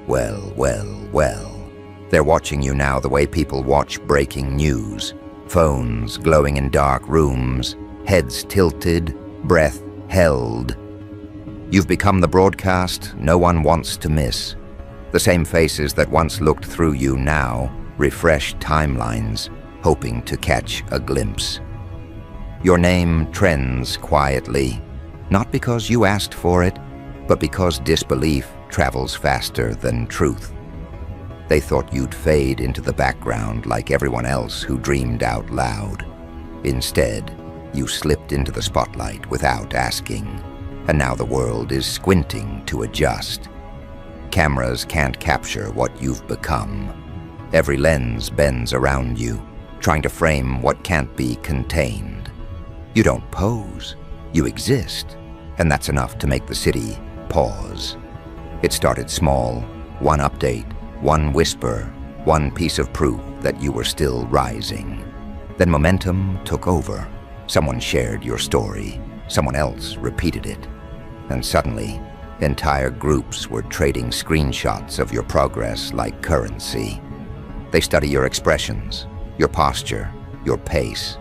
Well, well, well. They're watching you now the way people watch breaking news. Phones glowing in dark rooms, heads tilted, breath held. You've become the broadcast no one wants to miss. The same faces that once looked through you now refresh timelines, hoping to catch a glimpse. Your name trends quietly, not because you asked for it, but because disbelief travels faster than truth. They thought you'd fade into the background like everyone else who dreamed out loud. Instead, you slipped into the spotlight without asking, and now the world is squinting to adjust. Cameras can't capture what you've become. Every lens bends around you, trying to frame what can't be contained. You don't pose, you exist, and that's enough to make the city pause. It started small, one update, one whisper, one piece of proof that you were still rising. Then momentum took over. Someone shared your story, someone else repeated it, and suddenly, entire groups were trading screenshots of your progress like currency. They study your expressions, your posture, your pace.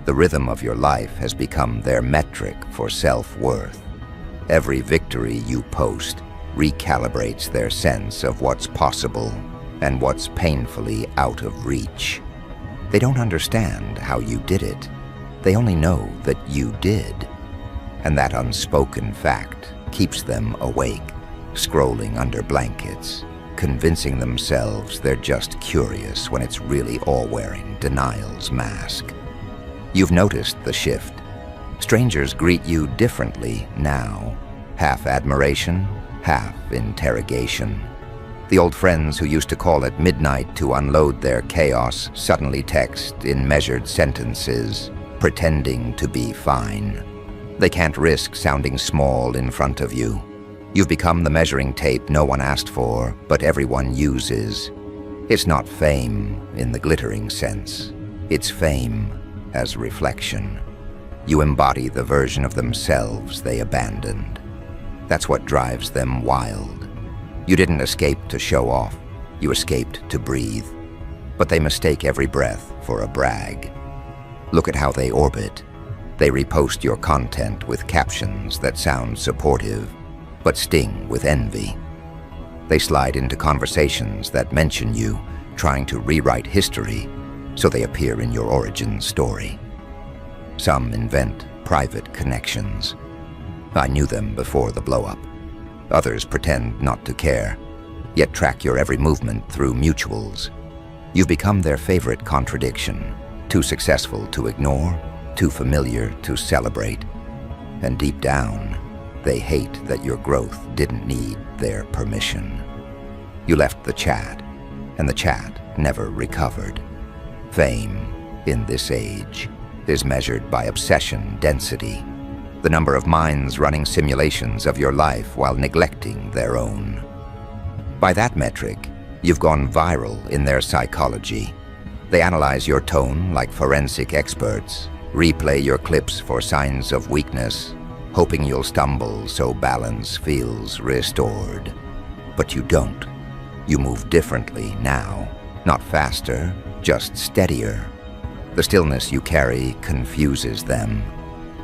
The rhythm of your life has become their metric for self-worth. Every victory you post recalibrates their sense of what's possible and what's painfully out of reach. They don't understand how you did it. They only know that you did. And that unspoken fact keeps them awake, scrolling under blankets, convincing themselves they're just curious when it's really all wearing denial's mask. You've noticed the shift. Strangers greet you differently now. Half admiration, half interrogation. The old friends who used to call at midnight to unload their chaos suddenly text in measured sentences, pretending to be fine. They can't risk sounding small in front of you. You've become the measuring tape no one asked for, but everyone uses. It's not fame in the glittering sense. It's fame as reflection. You embody the version of themselves they abandoned. That's what drives them wild. You didn't escape to show off. You escaped to breathe. But they mistake every breath for a brag. Look at how they orbit. They repost your content with captions that sound supportive, but sting with envy. They slide into conversations that mention you, trying to rewrite history, so they appear in your origin story. Some invent private connections. I knew them before the blow-up. Others pretend not to care, yet track your every movement through mutuals. You've become their favorite contradiction, too successful to ignore, too familiar to celebrate. And deep down, they hate that your growth didn't need their permission. You left the chat, and the chat never recovered. Fame, in this age, is measured by obsession density, the number of minds running simulations of your life while neglecting their own. By that metric, you've gone viral in their psychology. They analyze your tone like forensic experts, replay your clips for signs of weakness, hoping you'll stumble so balance feels restored. But you don't. You move differently now, not faster, just steadier. The stillness you carry confuses them.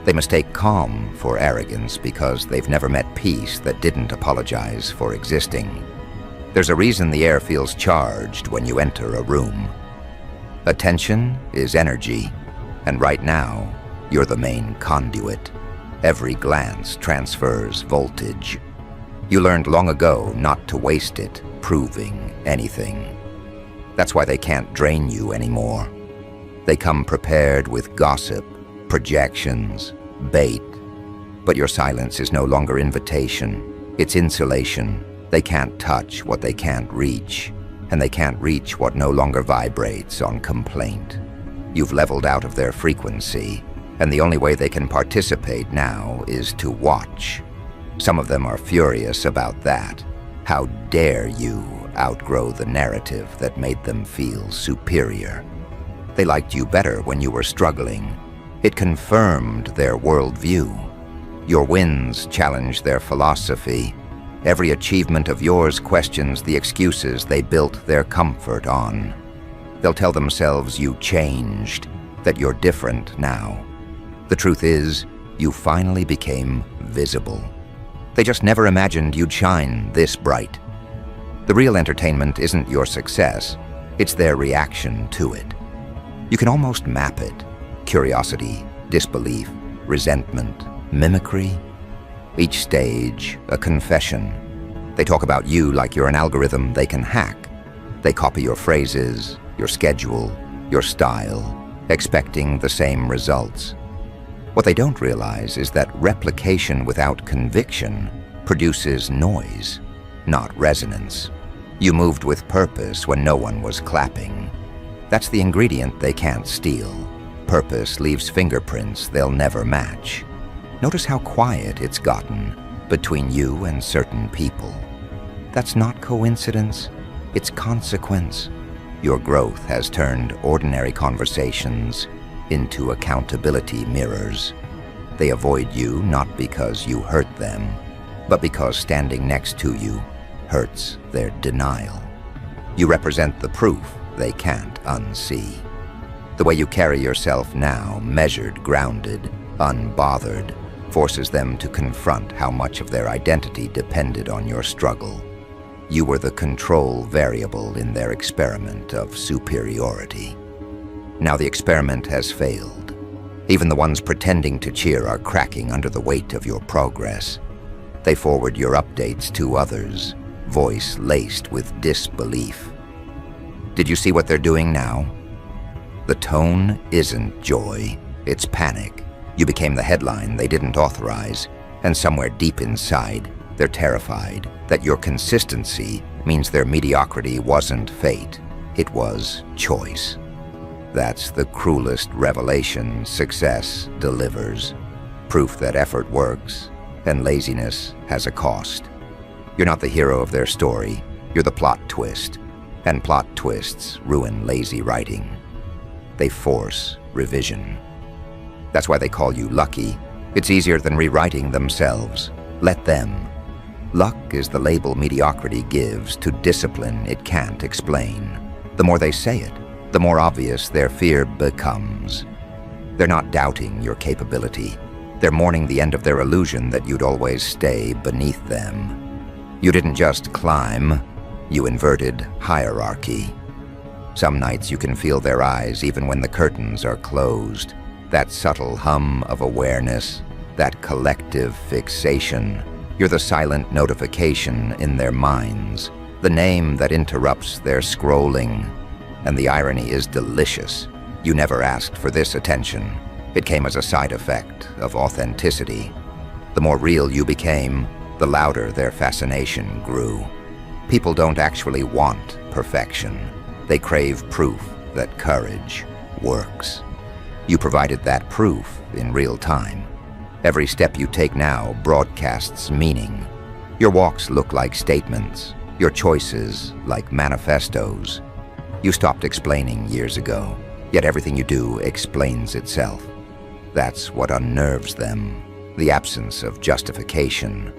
They mistake calm for arrogance because they've never met peace that didn't apologize for existing. There's a reason the air feels charged when you enter a room. Attention is energy, and right now, you're the main conduit. Every glance transfers voltage. You learned long ago not to waste it proving anything. That's why they can't drain you anymore. They come prepared with gossip, projections, bait. But your silence is no longer invitation, it's insulation. They can't touch what they can't reach, and they can't reach what no longer vibrates on complaint. You've leveled out of their frequency, and the only way they can participate now is to watch. Some of them are furious about that. How dare you outgrow the narrative that made them feel superior? They liked you better when you were struggling. It confirmed their worldview. Your wins challenged their philosophy, Every achievement of yours questions the excuses they built their comfort on. They'll tell themselves you changed, that you're different now. The truth is, you finally became visible. They just never imagined you'd shine this bright. The real entertainment isn't your success, it's their reaction to it. You can almost map it. Curiosity, disbelief, resentment, mimicry. Each stage, a confession. They talk about you like you're an algorithm they can hack. They copy your phrases, your schedule, your style, expecting the same results. What they don't realize is that replication without conviction produces noise, not resonance. You moved with purpose when no one was clapping. That's the ingredient they can't steal. Purpose leaves fingerprints they'll never match. Notice how quiet it's gotten between you and certain people. That's not coincidence, it's consequence. Your growth has turned ordinary conversations into accountability mirrors. They avoid you not because you hurt them, but because standing next to you hurts their denial. You represent the proof they can't unsee. The way you carry yourself now, measured, grounded, unbothered, forces them to confront how much of their identity depended on your struggle. You were the control variable in their experiment of superiority. Now the experiment has failed. Even the ones pretending to cheer are cracking under the weight of your progress. They forward your updates to others, voice laced with disbelief. Did you see what they're doing now? The tone isn't joy, it's panic. You became the headline they didn't authorize, and somewhere deep inside, they're terrified that your consistency means their mediocrity wasn't fate, it was choice. That's the cruelest revelation success delivers. Proof that effort works, and laziness has a cost. You're not the hero of their story, you're the plot twist. And plot twists ruin lazy writing. They force revision. That's why they call you lucky. It's easier than rewriting themselves. Let them. Luck is the label mediocrity gives to discipline it can't explain. The more they say it, the more obvious their fear becomes. They're not doubting your capability. They're mourning the end of their illusion that you'd always stay beneath them. You didn't just climb, you inverted hierarchy. Some nights you can feel their eyes even when the curtains are closed. That subtle hum of awareness, that collective fixation. You're the silent notification in their minds, the name that interrupts their scrolling. And the irony is delicious. You never asked for this attention. It came as a side effect of authenticity. The more real you became, the louder their fascination grew. People don't actually want perfection. They crave proof that courage works. You provided that proof in real time. Every step you take now broadcasts meaning. Your walks look like statements, your choices like manifestos. You stopped explaining years ago, yet everything you do explains itself. That's what unnerves them, the absence of justification.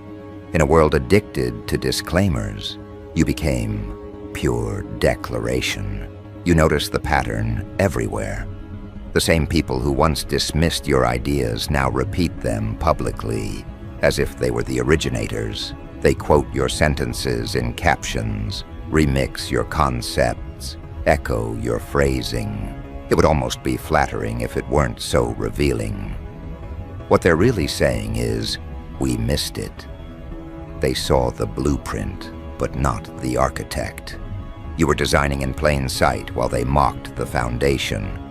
In a world addicted to disclaimers, you became pure declaration. You notice the pattern everywhere. The same people who once dismissed your ideas now repeat them publicly, as if they were the originators. They quote your sentences in captions, remix your concepts, echo your phrasing. It would almost be flattering if it weren't so revealing. What they're really saying is, we missed it. They saw the blueprint, but not the architect. You were designing in plain sight while they mocked the foundation.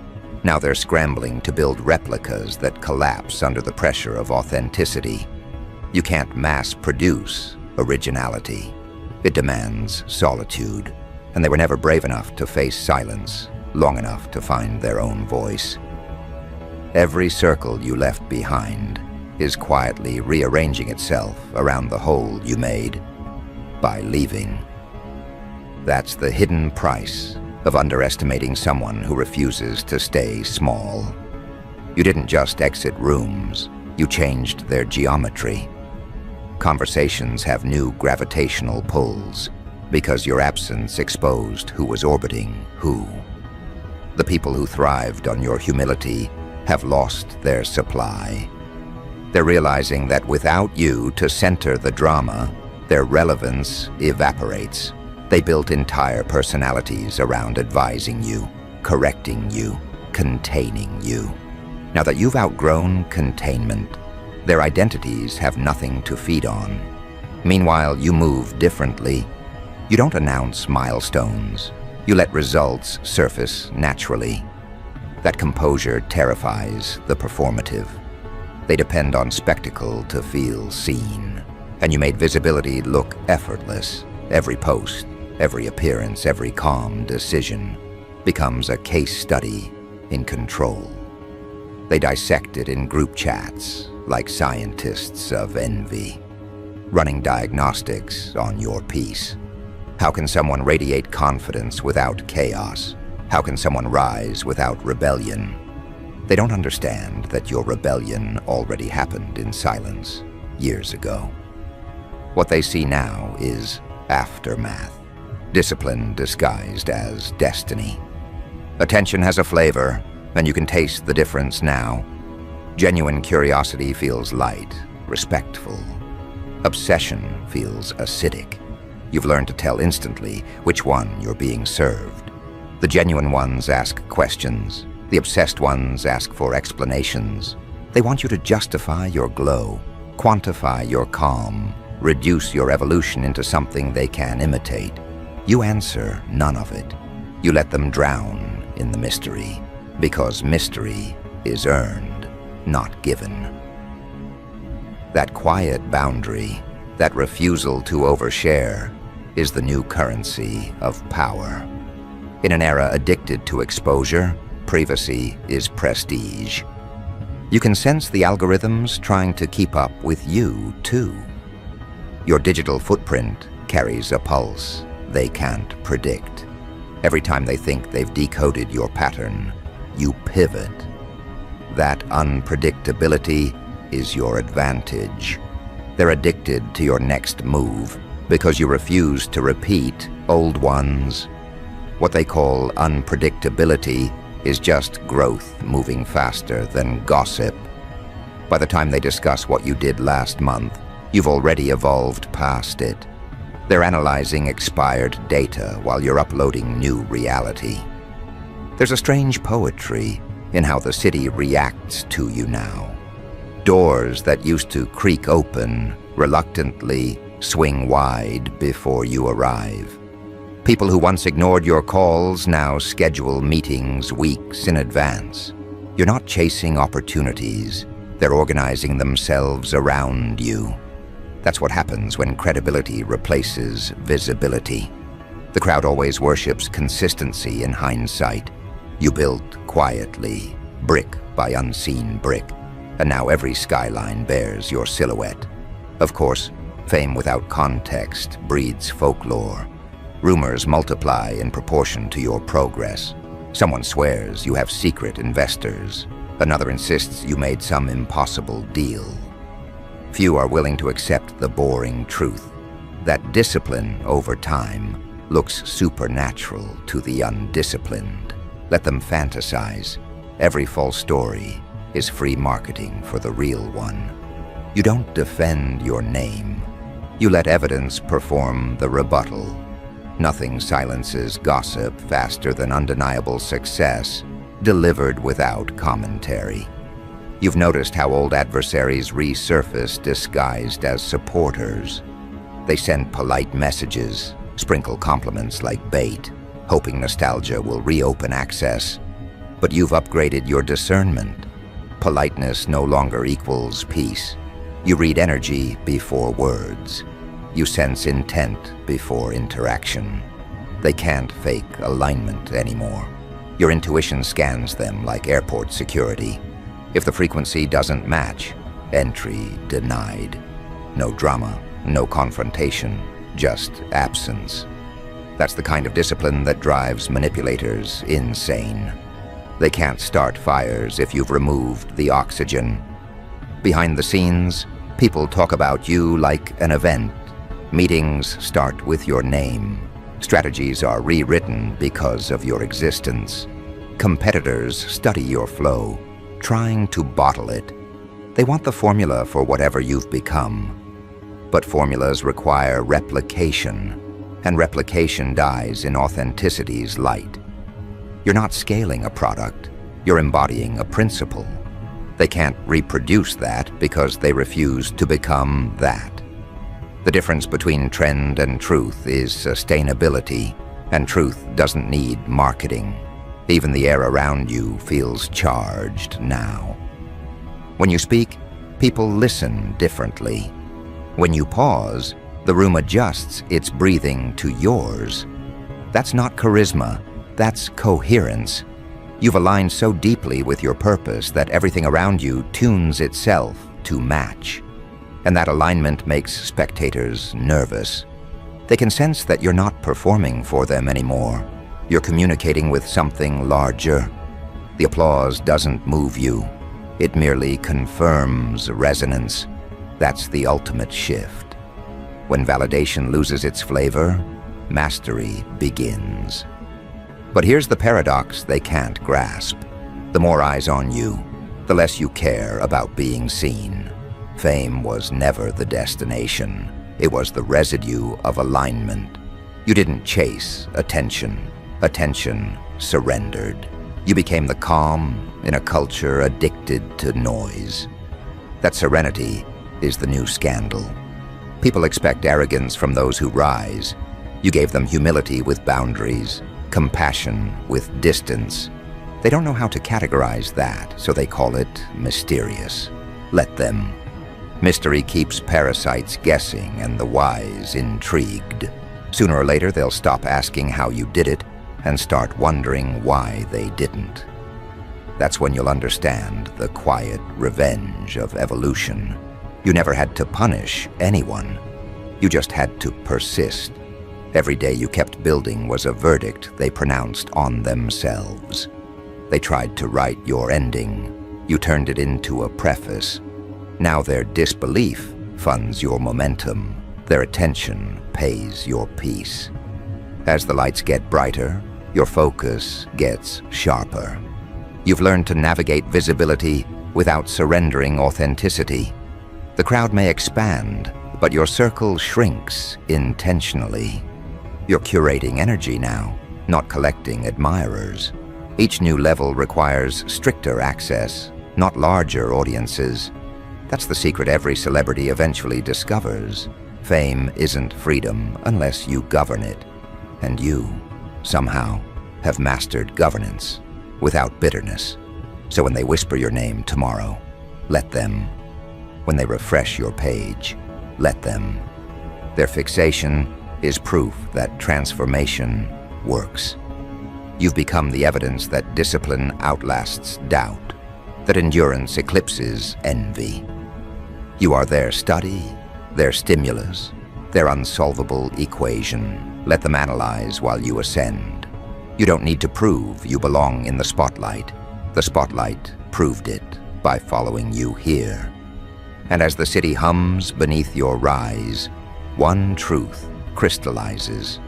Now they're scrambling to build replicas that collapse under the pressure of authenticity. You can't mass-produce originality. It demands solitude, and they were never brave enough to face silence, long enough to find their own voice. Every circle you left behind is quietly rearranging itself around the hole you made by leaving. That's the hidden price of underestimating someone who refuses to stay small. You didn't just exit rooms, you changed their geometry. Conversations have new gravitational pulls because your absence exposed who was orbiting who. The people who thrived on your humility have lost their supply. They're realizing that without you to center the drama, their relevance evaporates. They built entire personalities around advising you, correcting you, containing you. Now that you've outgrown containment, their identities have nothing to feed on. Meanwhile, you move differently. You don't announce milestones. You let results surface naturally. That composure terrifies the performative. They depend on spectacle to feel seen. And you made visibility look effortless. Every post, every appearance, every calm decision becomes a case study in control. They dissect it in group chats like scientists of envy, running diagnostics on your peace. How can someone radiate confidence without chaos? How can someone rise without rebellion? They don't understand that your rebellion already happened in silence years ago. What they see now is aftermath, discipline disguised as destiny. Attention has a flavor, and you can taste the difference now. Genuine curiosity feels light, respectful. Obsession feels acidic. You've learned to tell instantly which one you're being served. The genuine ones ask questions. The obsessed ones ask for explanations. They want you to justify your glow, quantify your calm, reduce your evolution into something they can imitate. You answer none of it. You let them drown in the mystery, because mystery is earned, not given. That quiet boundary, that refusal to overshare, is the new currency of power. In an era addicted to exposure, privacy is prestige. You can sense the algorithms trying to keep up with you, too. Your digital footprint carries a pulse they can't predict. Every time they think they've decoded your pattern, you pivot. That unpredictability is your advantage. They're addicted to your next move because you refuse to repeat old ones. What they call unpredictability is just growth moving faster than gossip. By the time they discuss what you did last month, you've already evolved past it. They're analyzing expired data while you're uploading new reality. There's a strange poetry in how the city reacts to you now. Doors that used to creak open reluctantly swing wide before you arrive. People who once ignored your calls now schedule meetings weeks in advance. You're not chasing opportunities. They're organizing themselves around you. That's what happens when credibility replaces visibility. The crowd always worships consistency in hindsight. You built quietly, brick by unseen brick, and now every skyline bears your silhouette. Of course, fame without context breeds folklore. Rumors multiply in proportion to your progress. Someone swears you have secret investors. Another insists you made some impossible deal. Few are willing to accept the boring truth, that discipline over time looks supernatural to the undisciplined. Let them fantasize. Every false story is free marketing for the real one. You don't defend your name. You let evidence perform the rebuttal. Nothing silences gossip faster than undeniable success, delivered without commentary. You've noticed how old adversaries resurface disguised as supporters. They send polite messages, sprinkle compliments like bait, hoping nostalgia will reopen access. But you've upgraded your discernment. Politeness no longer equals peace. You read energy before words. You sense intent before interaction. They can't fake alignment anymore. Your intuition scans them like airport security. If the frequency doesn't match, entry denied. No drama, no confrontation, just absence. That's the kind of discipline that drives manipulators insane. They can't start fires if you've removed the oxygen. Behind the scenes, People talk about you like an event. Meetings start with your name. Strategies are rewritten because of your existence. Competitors study your flow, trying to bottle it. They want the formula for whatever you've become. But formulas require replication, and replication dies in authenticity's light. You're not scaling a product, you're embodying a principle. They can't reproduce that because they refuse to become that. The difference between trend and truth is sustainability, and truth doesn't need marketing. Even the air around you feels charged now. When you speak, people listen differently. When you pause, the room adjusts its breathing to yours. That's not charisma, that's coherence. You've aligned so deeply with your purpose that everything around you tunes itself to match. And that alignment makes spectators nervous. They can sense that you're not performing for them anymore. You're communicating with something larger. The applause doesn't move you. It merely confirms resonance. That's the ultimate shift. When validation loses its flavor, mastery begins. But here's the paradox they can't grasp. The more eyes on you, the less you care about being seen. Fame was never the destination. It was the residue of alignment. You didn't chase attention. Attention surrendered. You became the calm in a culture addicted to noise. That serenity is the new scandal. People expect arrogance from those who rise. You gave them humility with boundaries, compassion with distance. They don't know how to categorize that, so they call it mysterious. Let them. Mystery keeps parasites guessing and the wise intrigued. Sooner or later, they'll stop asking how you did it and start wondering why they didn't. That's when you'll understand the quiet revenge of evolution. You never had to punish anyone. You just had to persist. Every day you kept building was a verdict they pronounced on themselves. They tried to write your ending. You turned it into a preface. Now their disbelief funds your momentum. Their attention pays your peace. As the lights get brighter, your focus gets sharper. You've learned to navigate visibility without surrendering authenticity. The crowd may expand, but your circle shrinks intentionally. You're curating energy now, not collecting admirers. Each new level requires stricter access, not larger audiences. That's the secret every celebrity eventually discovers. Fame isn't freedom unless you govern it. And you, somehow, have mastered governance without bitterness. So when they whisper your name tomorrow, let them. When they refresh your page, let them. Their fixation is proof that transformation works. You've become the evidence that discipline outlasts doubt, that endurance eclipses envy. You are their study, their stimulus, their unsolvable equation. Let them analyze while you ascend. You don't need to prove you belong in the spotlight. The spotlight proved it by following you here. And as the city hums beneath your rise, one truth crystallizes.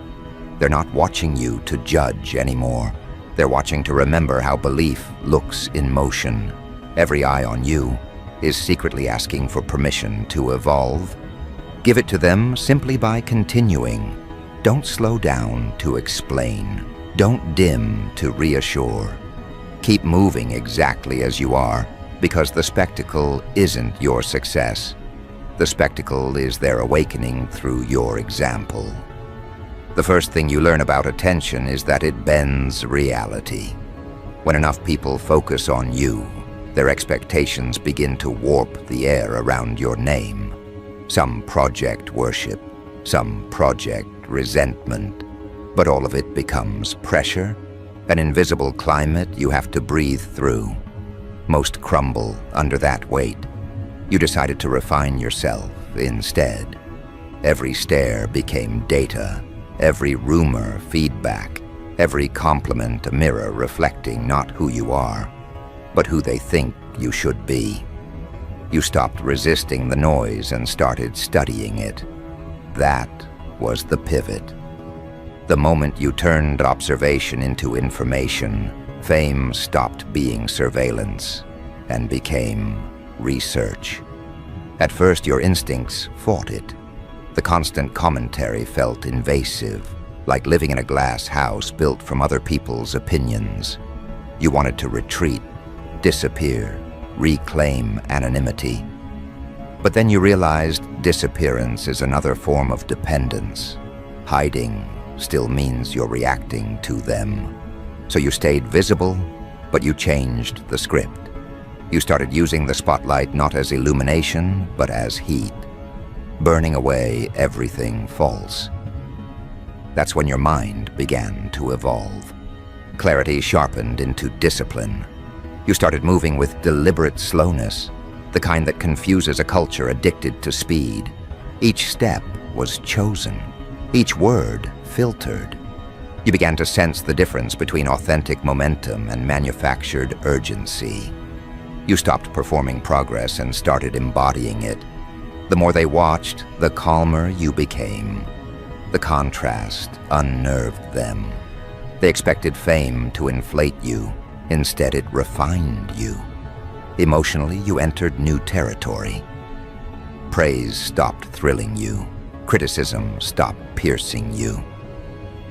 They're not watching you to judge anymore. They're watching to remember how belief looks in motion. Every eye on you is secretly asking for permission to evolve. Give it to them simply by continuing. Don't slow down to explain. Don't dim to reassure. Keep moving exactly as you are, because the spectacle isn't your success. The spectacle is their awakening through your example. The first thing you learn about attention is that it bends reality. When enough people focus on you, their expectations begin to warp the air around your name. Some project worship, some project resentment, but all of it becomes pressure, an invisible climate you have to breathe through. Most crumble under that weight. You decided to refine yourself instead. Every stare became data, every rumor feedback, every compliment a mirror reflecting not who you are, but who they think you should be. You stopped resisting the noise and started studying it. That was the pivot. The moment you turned observation into information, fame stopped being surveillance and became research. At first, your instincts fought it. The constant commentary felt invasive, like living in a glass house built from other people's opinions. You wanted to retreat, disappear, reclaim anonymity. But then you realized disappearance is another form of dependence. Hiding still means you're reacting to them. So you stayed visible, but you changed the script. You started using the spotlight not as illumination, but as heat, burning away everything false. That's when your mind began to evolve. Clarity sharpened into discipline. You started moving with deliberate slowness, the kind that confuses a culture addicted to speed. Each step was chosen, each word filtered. You began to sense the difference between authentic momentum and manufactured urgency. You stopped performing progress and started embodying it. The more they watched, the calmer you became. The contrast unnerved them. They expected fame to inflate you. Instead, it refined you. Emotionally, you entered new territory. Praise stopped thrilling you. Criticism stopped piercing you.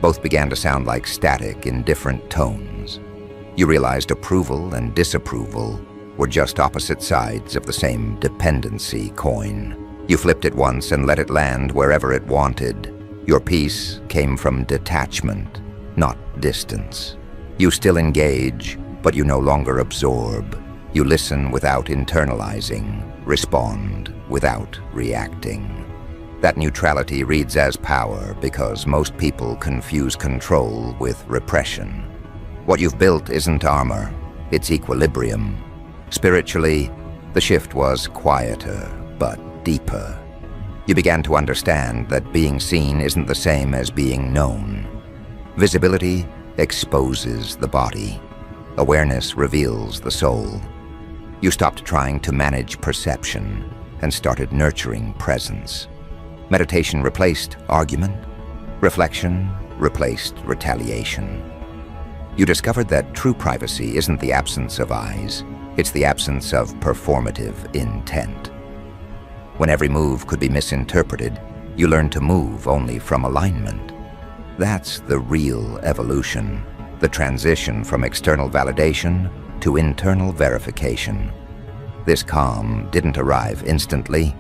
Both began to sound like static in different tones. You realized approval and disapproval were just opposite sides of the same dependency coin. You flipped it once and let it land wherever it wanted. Your peace came from detachment, not distance. You still engage, but you no longer absorb. You listen without internalizing, respond without reacting. That neutrality reads as power because most people confuse control with repression. What you've built isn't armor, it's equilibrium. Spiritually, the shift was quieter, but deeper. You began to understand that being seen isn't the same as being known. Visibility exposes the body. Awareness reveals the soul. You stopped trying to manage perception and started nurturing presence. Meditation replaced argument. Reflection replaced retaliation. You discovered that true privacy isn't the absence of eyes, it's the absence of performative intent. When every move could be misinterpreted, you learned to move only from alignment. That's the real evolution, the transition from external validation to internal verification. This calm didn't arrive instantly.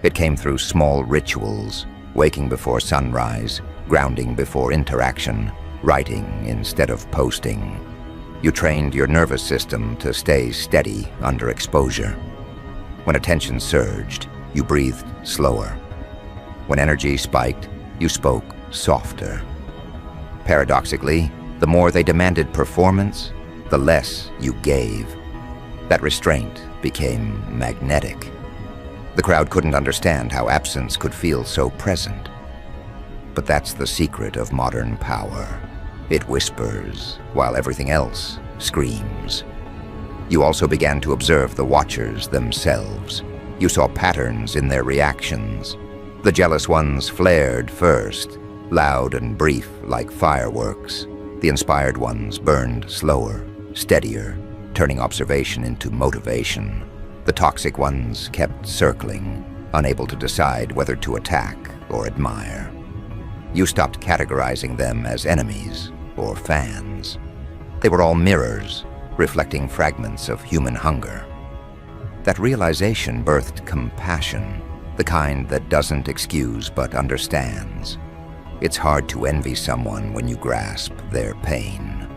It came through small rituals, waking before sunrise, grounding before interaction, writing instead of posting. You trained your nervous system to stay steady under exposure. When attention surged, you breathed slower. When energy spiked, you spoke softer. Paradoxically, the more they demanded performance, the less you gave. That restraint became magnetic. The crowd couldn't understand how absence could feel so present. But that's the secret of modern power. It whispers while everything else screams. You also began to observe the watchers themselves. You saw patterns in their reactions. The jealous ones flared first, loud and brief like fireworks. The inspired ones burned slower, steadier, turning observation into motivation. The toxic ones kept circling, unable to decide whether to attack or admire. You stopped categorizing them as enemies or fans. They were all mirrors, reflecting fragments of human hunger. That realization birthed compassion, the kind that doesn't excuse but understands. It's hard to envy someone when you grasp their pain.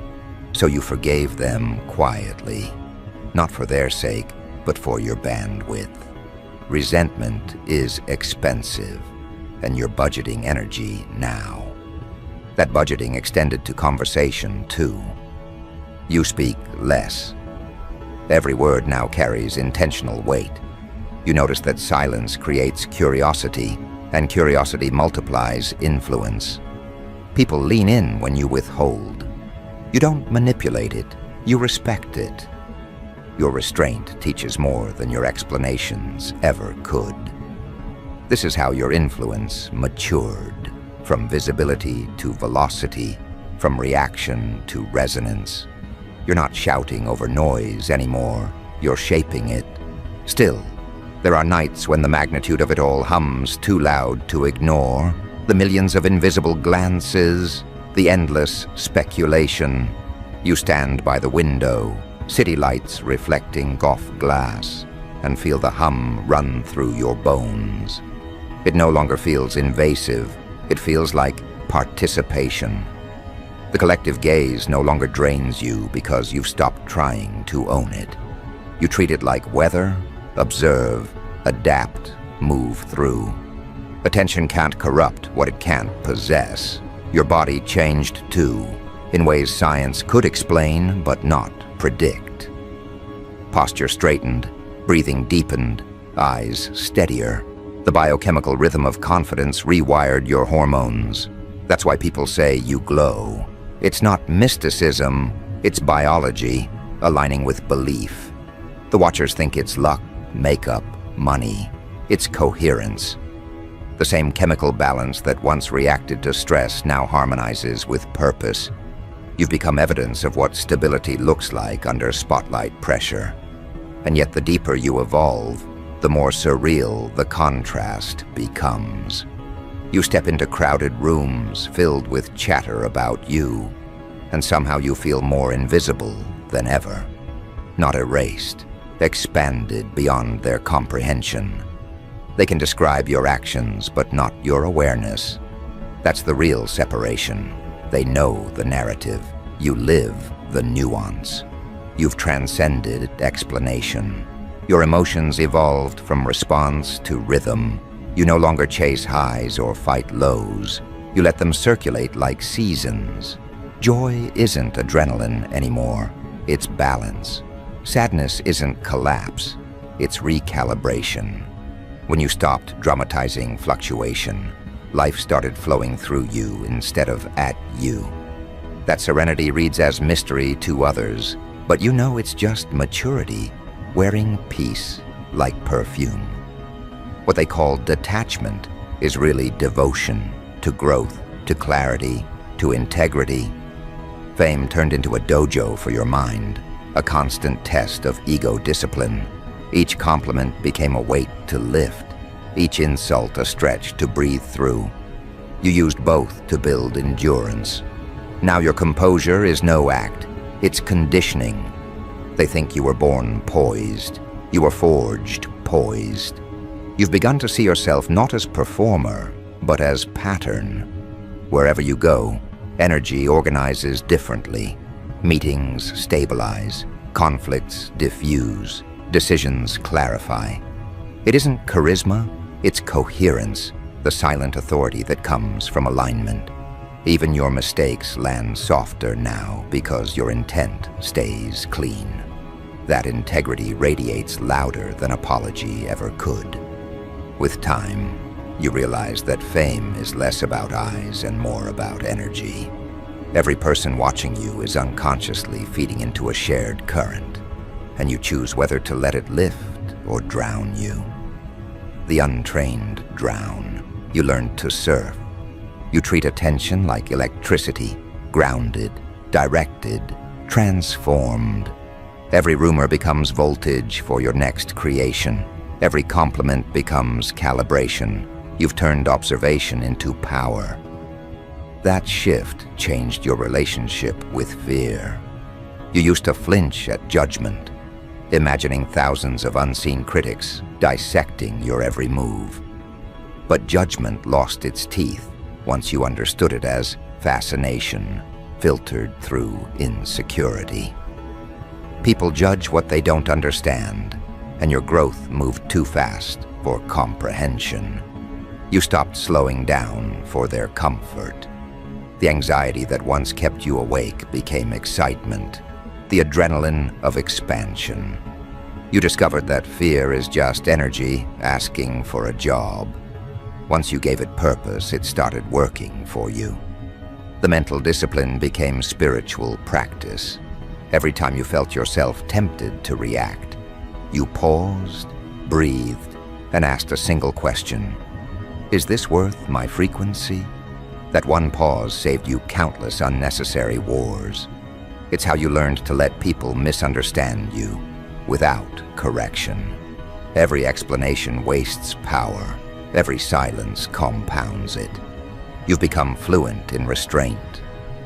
So you forgave them quietly, not for their sake, but for your bandwidth. Resentment is expensive, and you're budgeting energy now. That budgeting extended to conversation, too. You speak less. Every word now carries intentional weight. You notice that silence creates curiosity, and curiosity multiplies influence. People lean in when you withhold. You don't manipulate it, you respect it. Your restraint teaches more than your explanations ever could. This is how your influence matured, from visibility to velocity, from reaction to resonance. You're not shouting over noise anymore, you're shaping it. Still, there are nights when the magnitude of it all hums too loud to ignore. The millions of invisible glances, the endless speculation. You stand by the window, city lights reflecting off glass, and feel the hum run through your bones. It no longer feels invasive, it feels like participation. The collective gaze no longer drains you because you've stopped trying to own it. You treat it like weather, observe, adapt, move through. Attention can't corrupt what it can't possess. Your body changed too, in ways science could explain but not predict. Posture straightened, breathing deepened, eyes steadier. The biochemical rhythm of confidence rewired your hormones. That's why people say you glow. It's not mysticism, it's biology, aligning with belief. The watchers think it's luck, makeup, money. It's coherence. The same chemical balance that once reacted to stress now harmonizes with purpose. You've become evidence of what stability looks like under spotlight pressure. And yet the deeper you evolve, the more surreal the contrast becomes. You step into crowded rooms filled with chatter about you, and somehow you feel more invisible than ever. Not erased, expanded beyond their comprehension. They can describe your actions, but not your awareness. That's the real separation. They know the narrative. You live the nuance. You've transcended explanation. Your emotions evolved from response to rhythm. You no longer chase highs or fight lows. You let them circulate like seasons. Joy isn't adrenaline anymore. It's balance. Sadness isn't collapse. It's recalibration. When you stopped dramatizing fluctuation, life started flowing through you instead of at you. That serenity reads as mystery to others, but you know it's just maturity, wearing peace like perfume. What they call detachment is really devotion to growth, to clarity, to integrity. Fame turned into a dojo for your mind, a constant test of ego discipline. Each compliment became a weight to lift, each insult a stretch to breathe through. You used both to build endurance. Now your composure is no act, it's conditioning. They think you were born poised. You were forged poised. You've begun to see yourself not as performer, but as pattern. Wherever you go, energy organizes differently. Meetings stabilize, conflicts diffuse, decisions clarify. It isn't charisma, it's coherence, the silent authority that comes from alignment. Even your mistakes land softer now because your intent stays clean. That integrity radiates louder than apology ever could. With time, you realize that fame is less about eyes and more about energy. Every person watching you is unconsciously feeding into a shared current, and you choose whether to let it lift or drown you. The untrained drown. You learn to surf. You treat attention like electricity, grounded, directed, transformed. Every rumor becomes voltage for your next creation. Every compliment becomes calibration. You've turned observation into power. That shift changed your relationship with fear. You used to flinch at judgment, imagining thousands of unseen critics dissecting your every move. But judgment lost its teeth once you understood it as fascination, filtered through insecurity. People judge what they don't understand, and your growth moved too fast for comprehension. You stopped slowing down for their comfort. The anxiety that once kept you awake became excitement, the adrenaline of expansion. You discovered that fear is just energy asking for a job. Once you gave it purpose, it started working for you. The mental discipline became spiritual practice. Every time you felt yourself tempted to react, you paused, breathed, and asked a single question. Is this worth my frequency? That one pause saved you countless unnecessary wars. It's how you learned to let people misunderstand you without correction. Every explanation wastes power. Every silence compounds it. You've become fluent in restraint.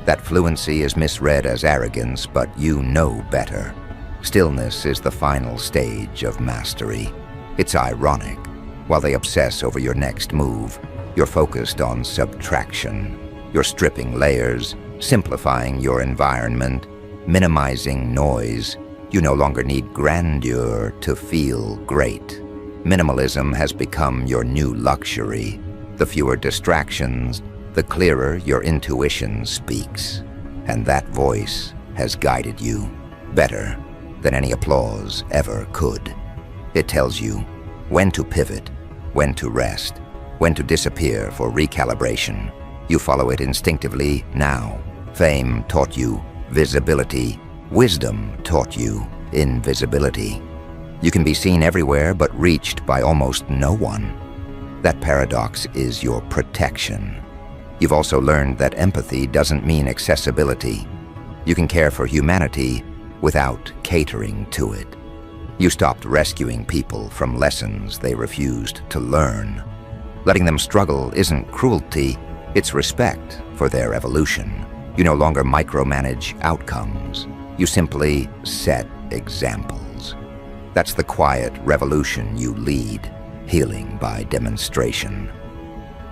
That fluency is misread as arrogance, but you know better. Stillness is the final stage of mastery. It's ironic. While they obsess over your next move, you're focused on subtraction. You're stripping layers, simplifying your environment, minimizing noise. You no longer need grandeur to feel great. Minimalism has become your new luxury. The fewer distractions, the clearer your intuition speaks. And that voice has guided you better than any applause ever could. It tells you when to pivot, when to rest, when to disappear for recalibration. You follow it instinctively now. Fame taught you visibility. Wisdom taught you invisibility. You can be seen everywhere but reached by almost no one. That paradox is your protection. You've also learned that empathy doesn't mean accessibility. You can care for humanity without catering to it. You stopped rescuing people from lessons they refused to learn. Letting them struggle isn't cruelty, it's respect for their evolution. You no longer micromanage outcomes. You simply set examples. That's the quiet revolution you lead, healing by demonstration.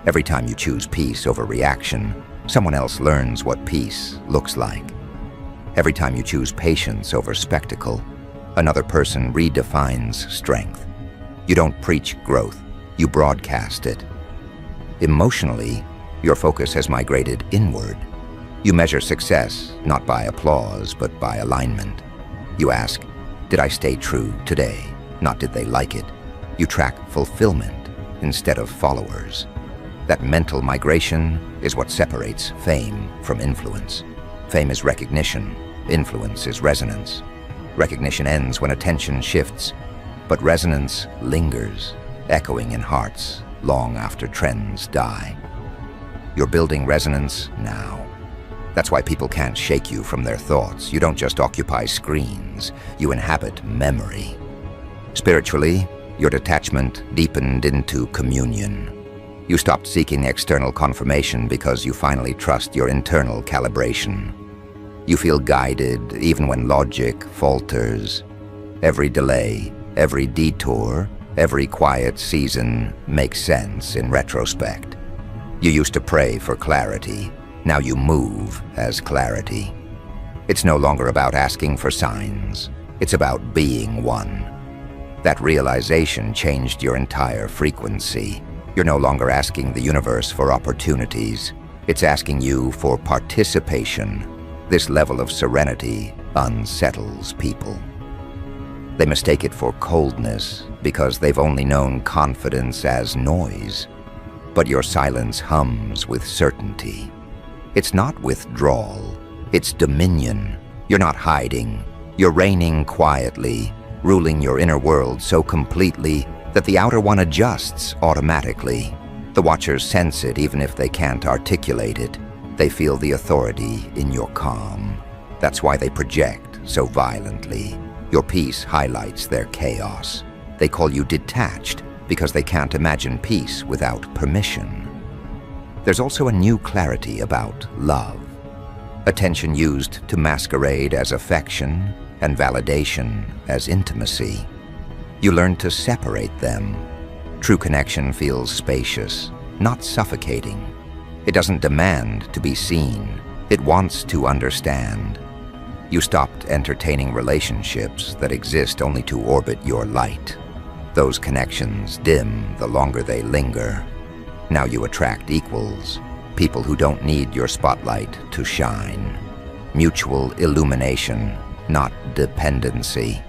Every time you choose peace over reaction, someone else learns what peace looks like. Every time you choose patience over spectacle, another person redefines strength. You don't preach growth, you broadcast it. Emotionally, your focus has migrated inward. You measure success not by applause, but by alignment. You ask, did I stay true today? Not did they like it. You track fulfillment instead of followers. That mental migration is what separates fame from influence. Fame is recognition, influence is resonance. Recognition ends when attention shifts, but resonance lingers, echoing in hearts long after trends die. You're building resonance now. That's why people can't shake you from their thoughts. You don't just occupy screens, you inhabit memory. Spiritually, your detachment deepened into communion. You stopped seeking external confirmation because you finally trust your internal calibration. You feel guided even when logic falters. Every delay, every detour, every quiet season makes sense in retrospect. You used to pray for clarity. Now you move as clarity. It's no longer about asking for signs. It's about being one. That realization changed your entire frequency. You're no longer asking the universe for opportunities. It's asking you for participation. This level of serenity unsettles people. They mistake it for coldness because they've only known confidence as noise. But your silence hums with certainty. It's not withdrawal, it's dominion. You're not hiding. You're reigning quietly, ruling your inner world so completely that the outer one adjusts automatically. The watchers sense it even if they can't articulate it. They feel the authority in your calm. That's why they project so violently. Your peace highlights their chaos. They call you detached because they can't imagine peace without permission. There's also a new clarity about love. Attention used to masquerade as affection and validation as intimacy. You learn to separate them. True connection feels spacious, not suffocating. It doesn't demand to be seen. It wants to understand. You stopped entertaining relationships that exist only to orbit your light. Those connections dim the longer they linger. Now you attract equals, people who don't need your spotlight to shine. Mutual illumination, not dependency.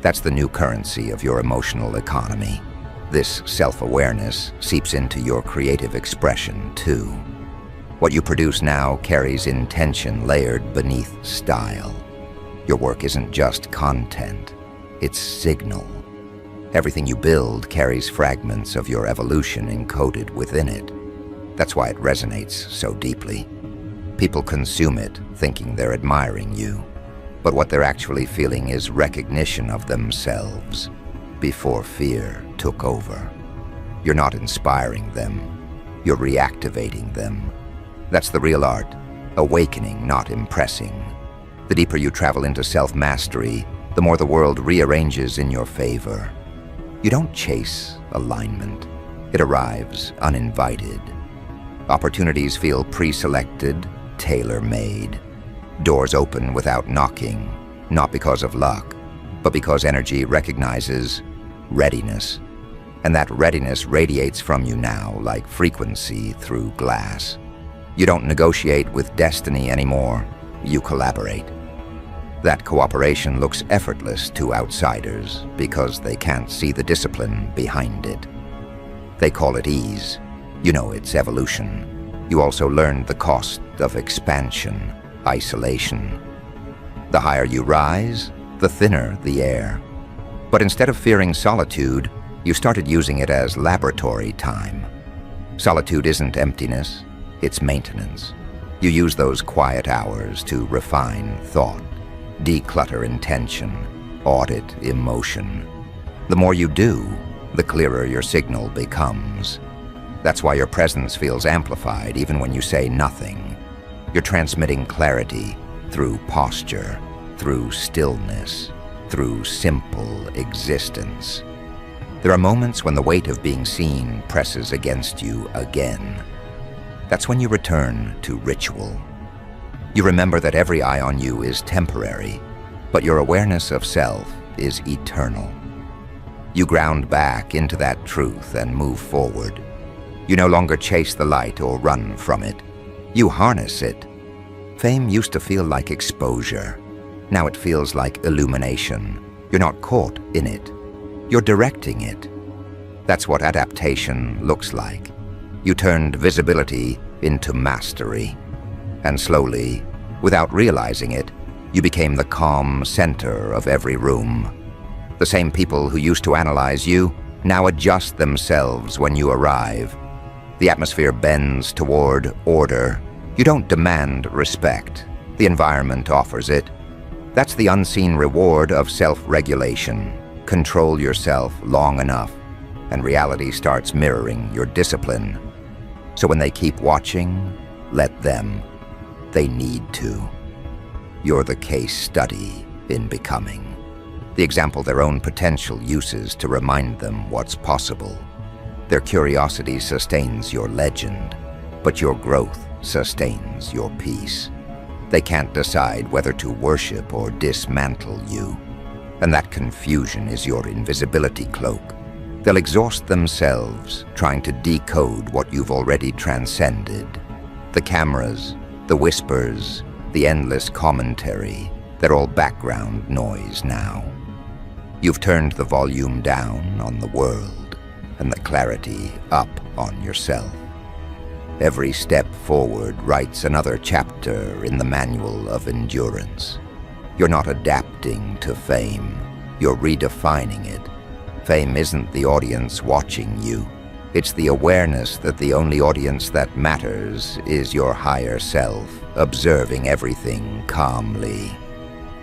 That's the new currency of your emotional economy. This self-awareness seeps into your creative expression, too. What you produce now carries intention layered beneath style. Your work isn't just content, it's signal. Everything you build carries fragments of your evolution encoded within it. That's why it resonates so deeply. People consume it thinking they're admiring you, but what they're actually feeling is recognition of themselves before fear took over. You're not inspiring them, you're reactivating them. That's the real art, awakening, not impressing. The deeper you travel into self-mastery, the more the world rearranges in your favor. You don't chase alignment. It arrives uninvited. Opportunities feel pre-selected, tailor-made. Doors open without knocking, not because of luck, but because energy recognizes readiness. And that readiness radiates from you now like frequency through glass. You don't negotiate with destiny anymore, you collaborate. That cooperation looks effortless to outsiders because they can't see the discipline behind it. They call it ease. You know it's evolution. You also learned the cost of expansion, isolation. The higher you rise, the thinner the air. But instead of fearing solitude, you started using it as laboratory time. Solitude isn't emptiness, it's maintenance. You use those quiet hours to refine thought, declutter intention, audit emotion. The more you do, the clearer your signal becomes. That's why your presence feels amplified even when you say nothing. You're transmitting clarity through posture, through stillness, through simple existence. There are moments when the weight of being seen presses against you again. That's when you return to ritual. You remember that every eye on you is temporary, but your awareness of self is eternal. You ground back into that truth and move forward. You no longer chase the light or run from it. You harness it. Fame used to feel like exposure. Now it feels like illumination. You're not caught in it. You're directing it. That's what adaptation looks like. You turned visibility into mastery. And slowly, without realizing it, you became the calm center of every room. The same people who used to analyze you now adjust themselves when you arrive. The atmosphere bends toward order. You don't demand respect. The environment offers it. That's the unseen reward of self-regulation. Control yourself long enough, and reality starts mirroring your discipline. So when they keep watching, let them. They need to. You're the case study in becoming. The example their own potential uses to remind them what's possible. Their curiosity sustains your legend, but your growth sustains your peace. They can't decide whether to worship or dismantle you. And that confusion is your invisibility cloak. They'll exhaust themselves trying to decode what you've already transcended. The cameras, the whispers, the endless commentary, they're all background noise now. You've turned the volume down on the world and the clarity up on yourself. Every step forward writes another chapter in the manual of endurance. You're not adapting to fame, you're redefining it. Fame isn't the audience watching you. It's the awareness that the only audience that matters is your higher self, observing everything calmly.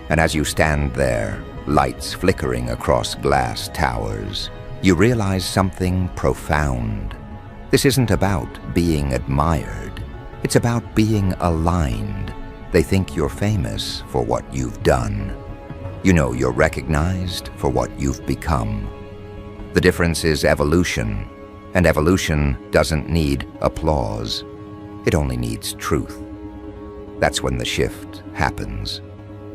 And as you stand there, lights flickering across glass towers, you realize something profound. This isn't about being admired. It's about being aligned. They think you're famous for what you've done. You know you're recognized for what you've become. The difference is evolution. And evolution doesn't need applause. It only needs truth. That's when the shift happens.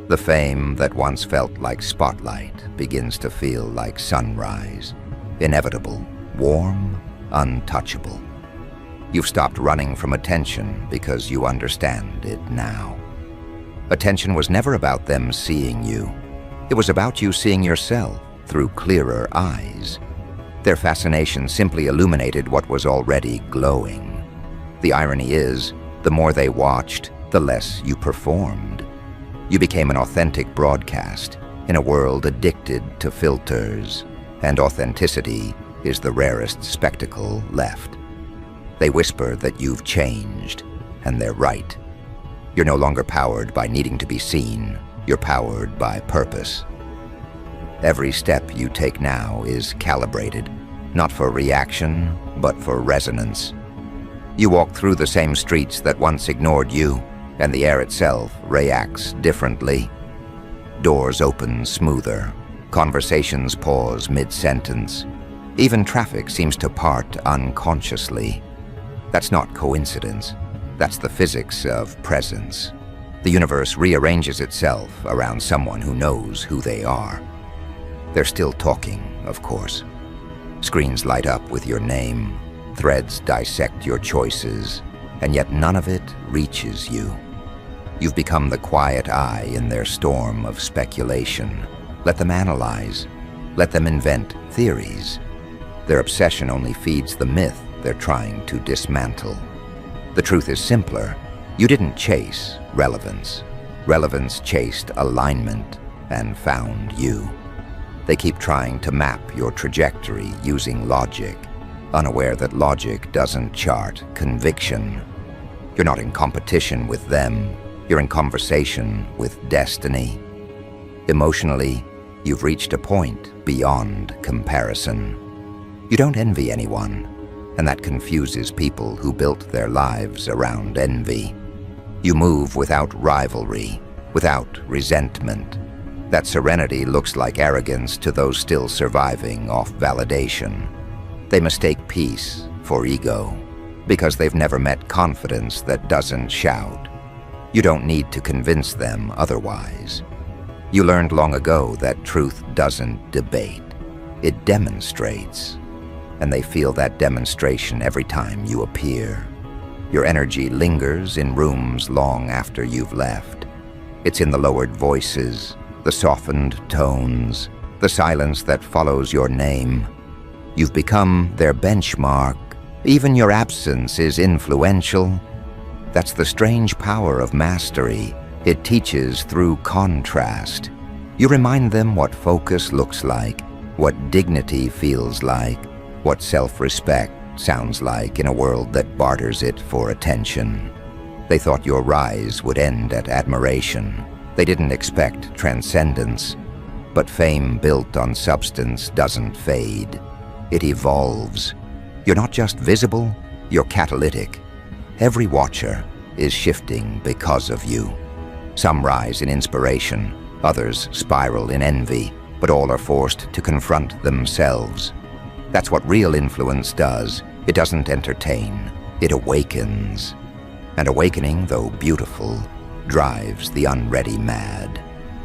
The fame that once felt like spotlight begins to feel like sunrise. Inevitable, warm, untouchable. You've stopped running from attention because you understand it now. Attention was never about them seeing you. It was about you seeing yourself through clearer eyes. Their fascination simply illuminated what was already glowing. The irony is, the more they watched, the less you performed. You became an authentic broadcast in a world addicted to filters, and authenticity is the rarest spectacle left. They whisper that you've changed, and they're right. You're no longer powered by needing to be seen. You're powered by purpose. Every step you take now is calibrated, not for reaction, but for resonance. You walk through the same streets that once ignored you, and the air itself reacts differently. Doors open smoother, conversations pause mid-sentence. Even traffic seems to part unconsciously. That's not coincidence. That's the physics of presence. The universe rearranges itself around someone who knows who they are. They're still talking, of course. Screens light up with your name, threads dissect your choices, and yet none of it reaches you. You've become the quiet eye in their storm of speculation. Let them analyze. Let them invent theories. Their obsession only feeds the myth they're trying to dismantle. The truth is simpler. You didn't chase relevance. Relevance chased alignment and found you. They keep trying to map your trajectory using logic, unaware that logic doesn't chart conviction. You're not in competition with them. You're in conversation with destiny. Emotionally, you've reached a point beyond comparison. You don't envy anyone, and that confuses people who built their lives around envy. You move without rivalry, without resentment. That serenity looks like arrogance to those still surviving off validation. They mistake peace for ego, because they've never met confidence that doesn't shout. You don't need to convince them otherwise. You learned long ago that truth doesn't debate, it demonstrates. And they feel that demonstration every time you appear. Your energy lingers in rooms long after you've left. It's in the lowered voices, the softened tones, the silence that follows your name. You've become their benchmark. Even your absence is influential. That's the strange power of mastery. It teaches through contrast. You remind them what focus looks like, what dignity feels like, what self-respect sounds like in a world that barters it for attention. They thought your rise would end at admiration. They didn't expect transcendence. But fame built on substance doesn't fade. It evolves. You're not just visible, you're catalytic. Every watcher is shifting because of you. Some rise in inspiration, others spiral in envy, but all are forced to confront themselves. That's what real influence does. It doesn't entertain, it awakens. And awakening, though beautiful, drives the unready mad.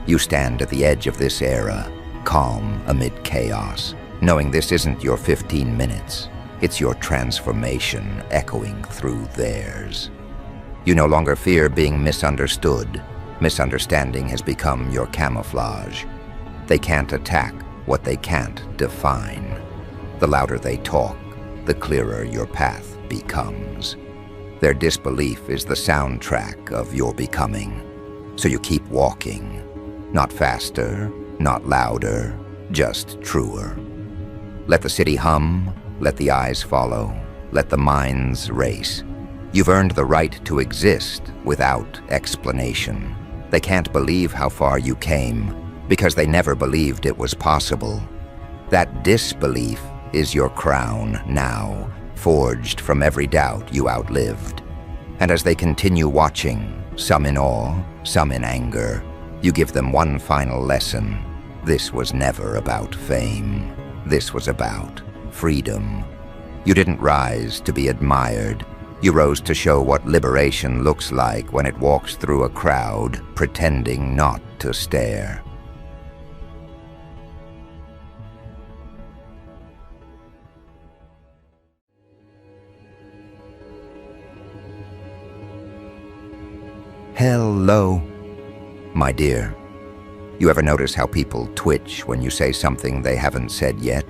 You stand at the edge of this era, calm amid chaos, knowing this isn't your 15 minutes. It's your transformation echoing through theirs. You no longer fear being misunderstood. Misunderstanding has become your camouflage. They can't attack what they can't define. The louder they talk, the clearer your path becomes. Their disbelief is the soundtrack of your becoming. So you keep walking. Not faster, not louder, just truer. Let the city hum, let the eyes follow, let the minds race. You've earned the right to exist without explanation. They can't believe how far you came because they never believed it was possible. That disbelief is your crown now, forged from every doubt you outlived. And as they continue watching, some in awe, some in anger, you give them one final lesson. This was never about fame. This was about freedom. You didn't rise to be admired. You rose to show what liberation looks like when it walks through a crowd, pretending not to stare. Hello, my dear. You ever notice how people twitch when you say something they haven't said yet?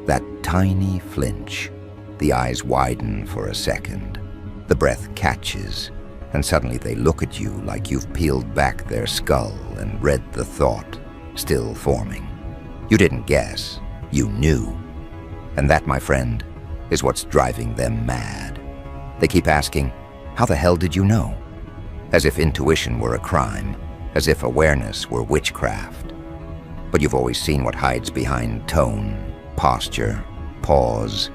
That tiny flinch. The eyes widen for a second. The breath catches, and suddenly they look at you like you've peeled back their skull and read the thought still forming. You didn't guess, you knew. And that, my friend, is what's driving them mad. They keep asking, how the hell did you know? As if intuition were a crime, as if awareness were witchcraft. But you've always seen what hides behind tone, posture, pause.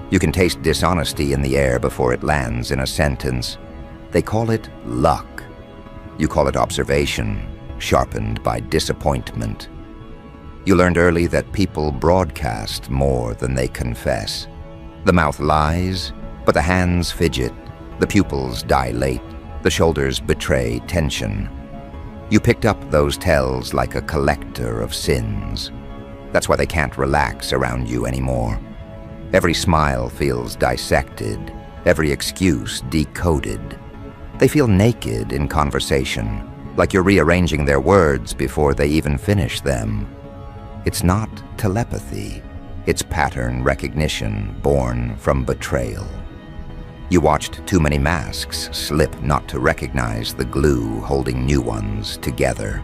You can taste dishonesty in the air before it lands in a sentence. They call it luck. You call it observation, sharpened by disappointment. You learned early that people broadcast more than they confess. The mouth lies, but the hands fidget, the pupils dilate, the shoulders betray tension. You picked up those tells like a collector of sins. That's why they can't relax around you anymore. Every smile feels dissected, every excuse decoded. They feel naked in conversation, like you're rearranging their words before they even finish them. It's not telepathy, it's pattern recognition born from betrayal. You watched too many masks slip not to recognize the glue holding new ones together.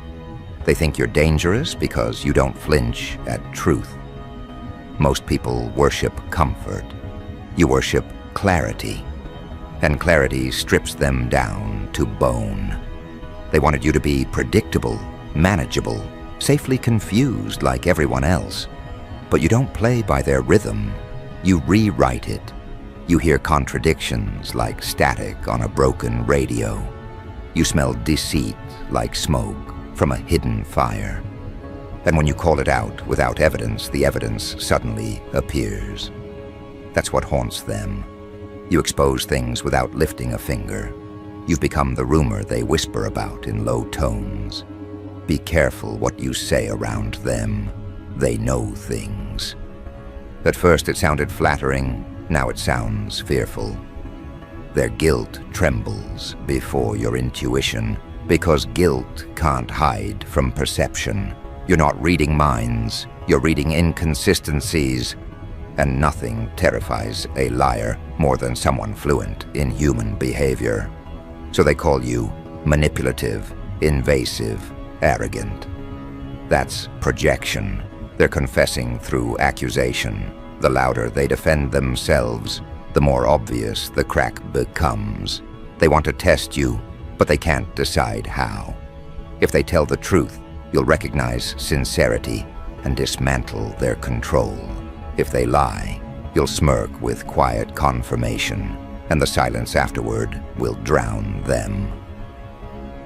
They think you're dangerous because you don't flinch at truth. Most people worship comfort. You worship clarity. And clarity strips them down to bone. They wanted you to be predictable, manageable, safely confused like everyone else. But you don't play by their rhythm. You rewrite it. You hear contradictions like static on a broken radio. You smell deceit like smoke from a hidden fire. And when you call it out without evidence, the evidence suddenly appears. That's what haunts them. You expose things without lifting a finger. You've become the rumor they whisper about in low tones. Be careful what you say around them. They know things. At first it sounded flattering, now it sounds fearful. Their guilt trembles before your intuition, because guilt can't hide from perception. You're not reading minds, you're reading inconsistencies, and nothing terrifies a liar more than someone fluent in human behavior. So they call you manipulative, invasive, arrogant. That's projection. They're confessing through accusation. The louder they defend themselves, the more obvious the crack becomes. They want to test you, but they can't decide how. If they tell the truth, you'll recognize sincerity and dismantle their control. If they lie, you'll smirk with quiet confirmation, and the silence afterward will drown them.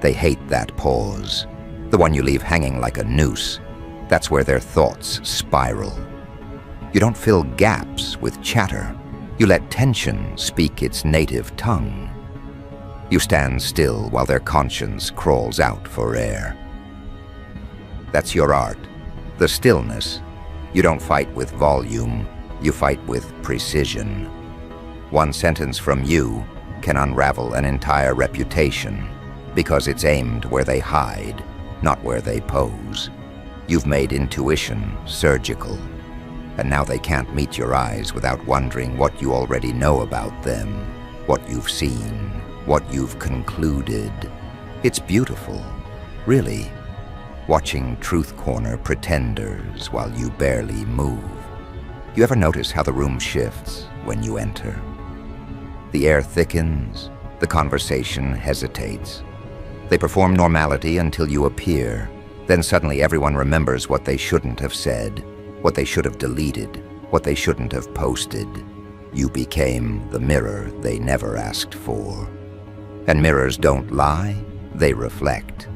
They hate that pause, the one you leave hanging like a noose. That's where their thoughts spiral. You don't fill gaps with chatter. You let tension speak its native tongue. You stand still while their conscience crawls out for air. That's your art, the stillness. You don't fight with volume, you fight with precision. One sentence from you can unravel an entire reputation, because it's aimed where they hide, not where they pose. You've made intuition surgical, and now they can't meet your eyes without wondering what you already know about them, what you've seen, what you've concluded. It's beautiful, really, watching truth corner pretenders while you barely move. You ever notice how the room shifts when you enter? The air thickens, the conversation hesitates. They perform normality until you appear. Then suddenly everyone remembers what they shouldn't have said, what they should have deleted, what they shouldn't have posted. You became the mirror they never asked for. And mirrors don't lie, they reflect.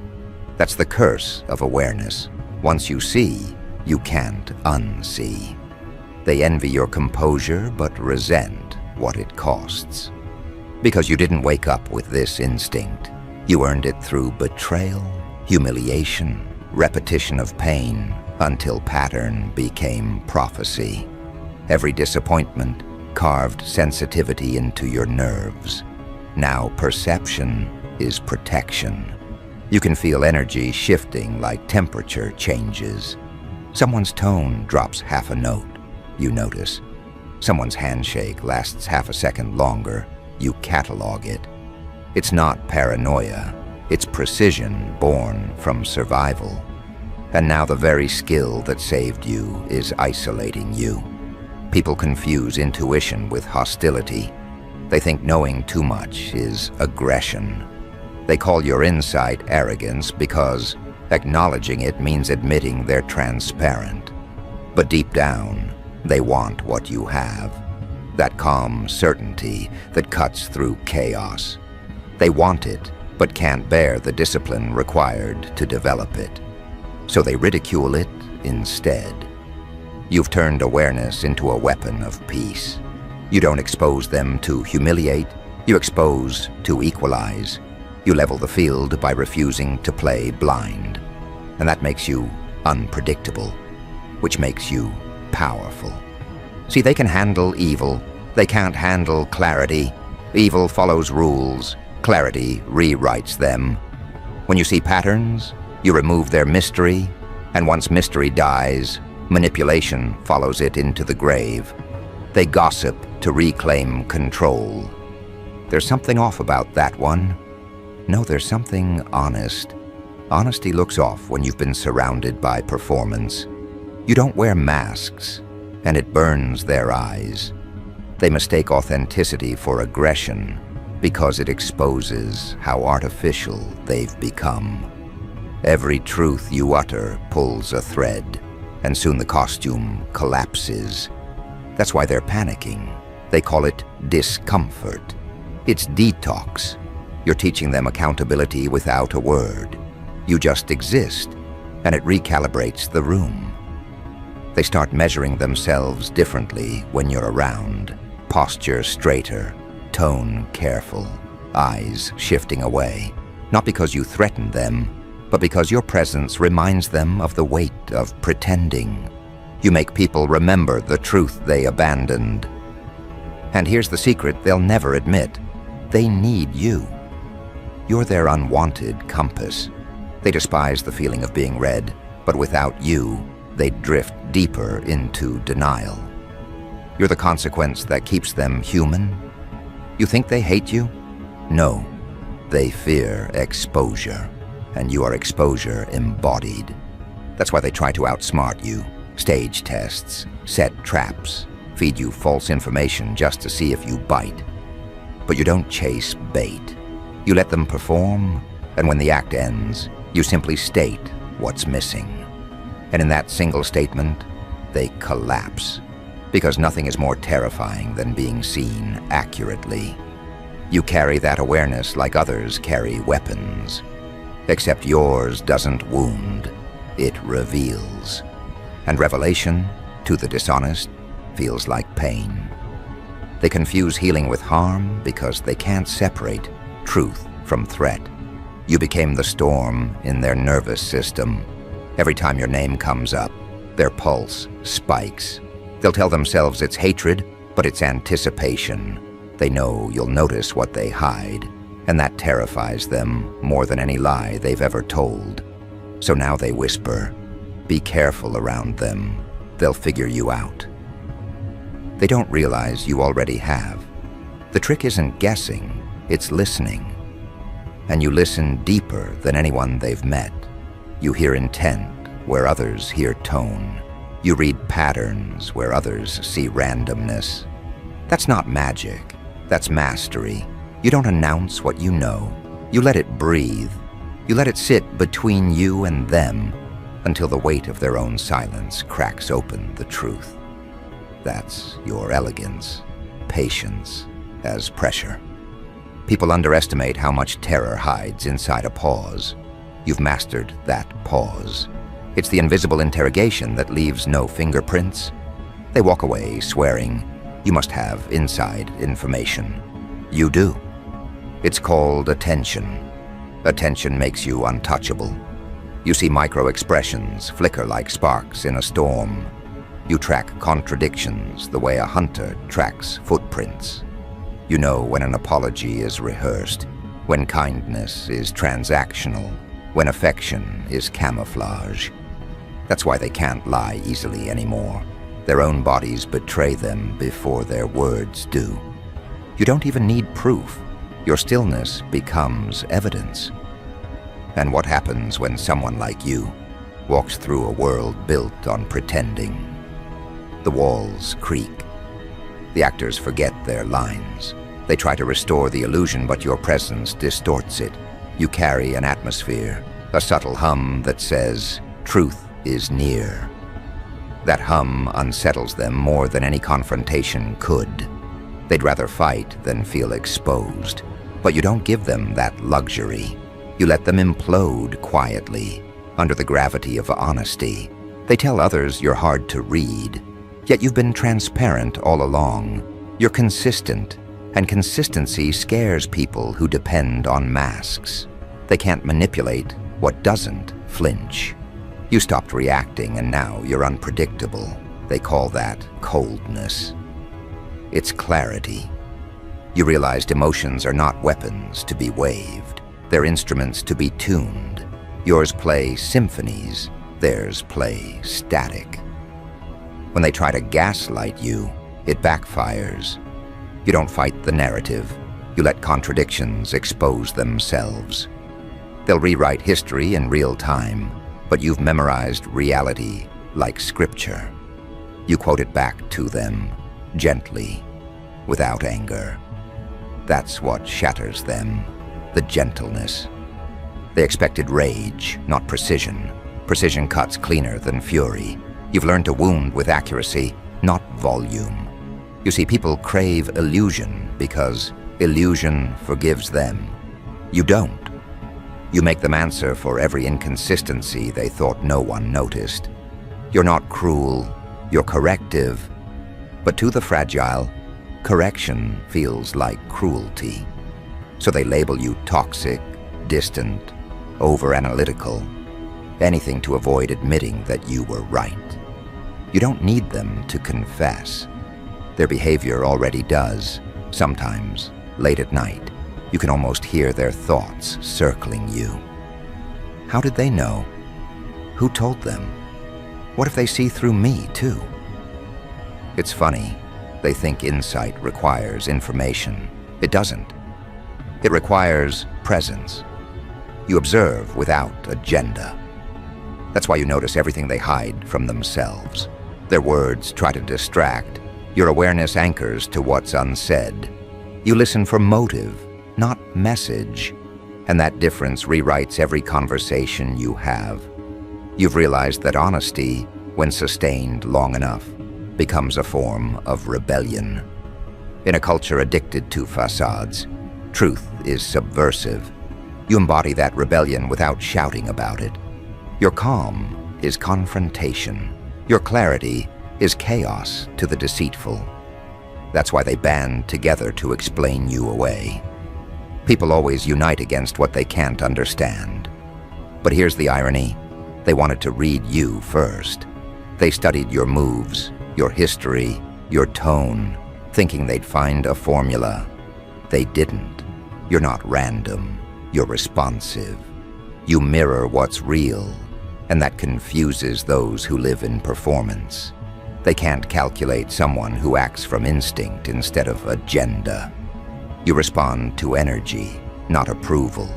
That's the curse of awareness. Once you see, you can't unsee. They envy your composure but resent what it costs. Because you didn't wake up with this instinct. You earned it through betrayal, humiliation, repetition of pain, until pattern became prophecy. Every disappointment carved sensitivity into your nerves. Now perception is protection. You can feel energy shifting like temperature changes. Someone's tone drops half a note, you notice. Someone's handshake lasts half a second longer, you catalog it. It's not paranoia. It's precision born from survival. And now the very skill that saved you is isolating you. People confuse intuition with hostility. They think knowing too much is aggression. They call your insight arrogance because acknowledging it means admitting they're transparent. But deep down, they want what you have. That calm certainty that cuts through chaos. They want it, but can't bear the discipline required to develop it. So they ridicule it instead. You've turned awareness into a weapon of peace. You don't expose them to humiliate, you expose to equalize. You level the field by refusing to play blind. And that makes you unpredictable, which makes you powerful. See, they can handle evil. They can't handle clarity. Evil follows rules. Clarity rewrites them. When you see patterns, you remove their mystery, and once mystery dies, manipulation follows it into the grave. They gossip to reclaim control. There's something off about that one. No, there's something honest. Honesty looks off when you've been surrounded by performance. You don't wear masks, and it burns their eyes. They mistake authenticity for aggression because it exposes how artificial they've become. Every truth you utter pulls a thread, and soon the costume collapses. That's why they're panicking. They call it discomfort. It's detox. You're teaching them accountability without a word. You just exist, and it recalibrates the room. They start measuring themselves differently when you're around. Posture straighter, tone careful, eyes shifting away. Not because you threaten them, but because your presence reminds them of the weight of pretending. You make people remember the truth they abandoned. And here's the secret they'll never admit. They need you. You're their unwanted compass. They despise the feeling of being read, but without you, they drift deeper into denial. You're the consequence that keeps them human. You think they hate you? No, they fear exposure. And you are exposure embodied. That's why they try to outsmart you. Stage tests, set traps, feed you false information just to see if you bite. But you don't chase bait. You let them perform, and when the act ends, you simply state what's missing. And in that single statement, they collapse. Because nothing is more terrifying than being seen accurately. You carry that awareness like others carry weapons. Except yours doesn't wound, it reveals. And revelation, to the dishonest, feels like pain. They confuse healing with harm because they can't separate truth from threat. You became the storm in their nervous system. Every time your name comes up, their pulse spikes. They'll tell themselves it's hatred, but it's anticipation. They know you'll notice what they hide. And that terrifies them more than any lie they've ever told. So now they whisper, be careful around them. They'll figure you out. They don't realize you already have. The trick isn't guessing, it's listening. And you listen deeper than anyone they've met. You hear intent where others hear tone. You read patterns where others see randomness. That's not magic, that's mastery. You don't announce what you know. You let it breathe. You let it sit between you and them until the weight of their own silence cracks open the truth. That's your elegance, patience as pressure. People underestimate how much terror hides inside a pause. You've mastered that pause. It's the invisible interrogation that leaves no fingerprints. They walk away swearing, you must have inside information. You do. It's called attention. Attention makes you untouchable. You see micro-expressions flicker like sparks in a storm. You track contradictions the way a hunter tracks footprints. You know when an apology is rehearsed, when kindness is transactional, when affection is camouflage. That's why they can't lie easily anymore. Their own bodies betray them before their words do. You don't even need proof. Your stillness becomes evidence. And what happens when someone like you walks through a world built on pretending? The walls creak. The actors forget their lines. They try to restore the illusion, but your presence distorts it. You carry an atmosphere, a subtle hum that says, truth is near. That hum unsettles them more than any confrontation could. They'd rather fight than feel exposed. But you don't give them that luxury. You let them implode quietly, under the gravity of honesty. They tell others you're hard to read, yet you've been transparent all along. You're consistent, and consistency scares people who depend on masks. They can't manipulate what doesn't flinch. You stopped reacting, and now you're unpredictable. They call that coldness. It's clarity. You realized emotions are not weapons to be waved. They're instruments to be tuned. Yours play symphonies, theirs play static. When they try to gaslight you, it backfires. You don't fight the narrative. You let contradictions expose themselves. They'll rewrite history in real time, but you've memorized reality like scripture. You quote it back to them, gently, without anger. That's what shatters them, the gentleness. They expected rage, not precision. Precision cuts cleaner than fury. You've learned to wound with accuracy, not volume. You see, people crave illusion because illusion forgives them. You don't. You make them answer for every inconsistency they thought no one noticed. You're not cruel, you're corrective. But to the fragile, correction feels like cruelty. So they label you toxic, distant, over-analytical, anything to avoid admitting that you were right. You don't need them to confess. Their behavior already does. Sometimes, late at night, you can almost hear their thoughts circling you. How did they know? Who told them? What if they see through me, too? It's funny. They think insight requires information. It doesn't. It requires presence. You observe without agenda. That's why you notice everything they hide from themselves. Their words try to distract. Your awareness anchors to what's unsaid. You listen for motive, not message. And that difference rewrites every conversation you have. You've realized that honesty, when sustained long enough, becomes a form of rebellion. In a culture addicted to facades, truth is subversive. You embody that rebellion without shouting about it. Your calm is confrontation. Your clarity is chaos to the deceitful. That's why they band together to explain you away. People always unite against what they can't understand. But here's the irony. They wanted to read you first. They studied your moves, your history, your tone, thinking they'd find a formula. They didn't. You're not random. You're responsive. You mirror what's real, and that confuses those who live in performance. They can't calculate someone who acts from instinct instead of agenda. You respond to energy, not approval.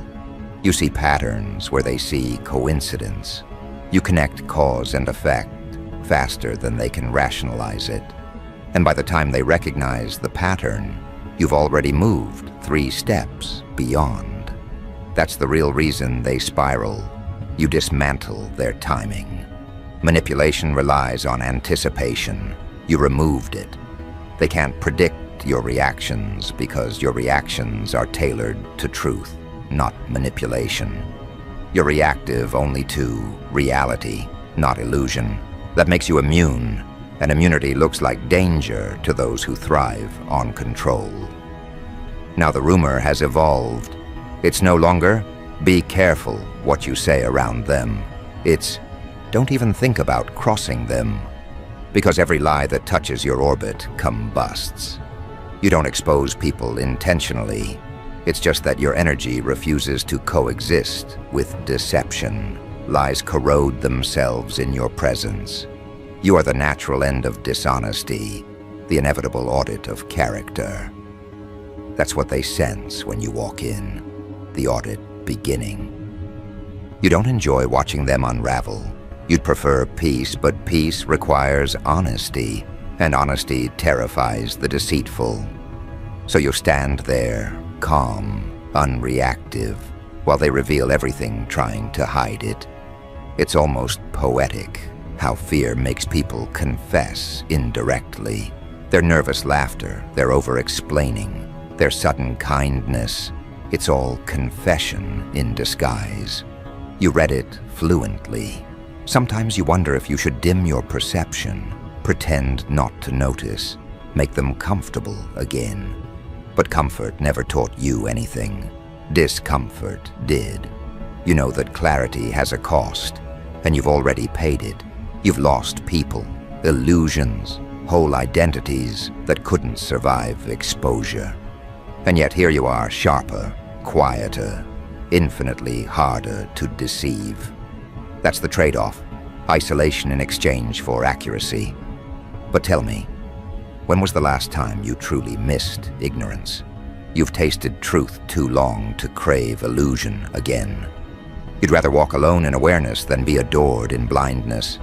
You see patterns where they see coincidence. You connect cause and effect faster than they can rationalize it. And by the time they recognize the pattern, you've already moved 3 steps beyond. That's the real reason they spiral. You dismantle their timing. Manipulation relies on anticipation. You removed it. They can't predict your reactions because your reactions are tailored to truth, not manipulation. You're reactive only to reality, not illusion. That makes you immune, and immunity looks like danger to those who thrive on control. Now the rumor has evolved. It's no longer, be careful what you say around them. It's, don't even think about crossing them, because every lie that touches your orbit combusts. You don't expose people intentionally. It's just that your energy refuses to coexist with deception. Lies corrode themselves in your presence. You are the natural end of dishonesty, the inevitable audit of character. That's what they sense when you walk in, the audit beginning. You don't enjoy watching them unravel. You'd prefer peace, but peace requires honesty, and honesty terrifies the deceitful. So you stand there, calm, unreactive, while they reveal everything trying to hide it. It's almost poetic how fear makes people confess indirectly. Their nervous laughter, their over-explaining, their sudden kindness, it's all confession in disguise. You read it fluently. Sometimes you wonder if you should dim your perception, pretend not to notice, make them comfortable again. But comfort never taught you anything. Discomfort did. You know that clarity has a cost, and you've already paid it. You've lost people, illusions, whole identities that couldn't survive exposure. And yet here you are, sharper, quieter, infinitely harder to deceive. That's the trade-off, isolation in exchange for accuracy. But tell me, when was the last time you truly missed ignorance? You've tasted truth too long to crave illusion again. You'd rather walk alone in awareness than be adored in blindness.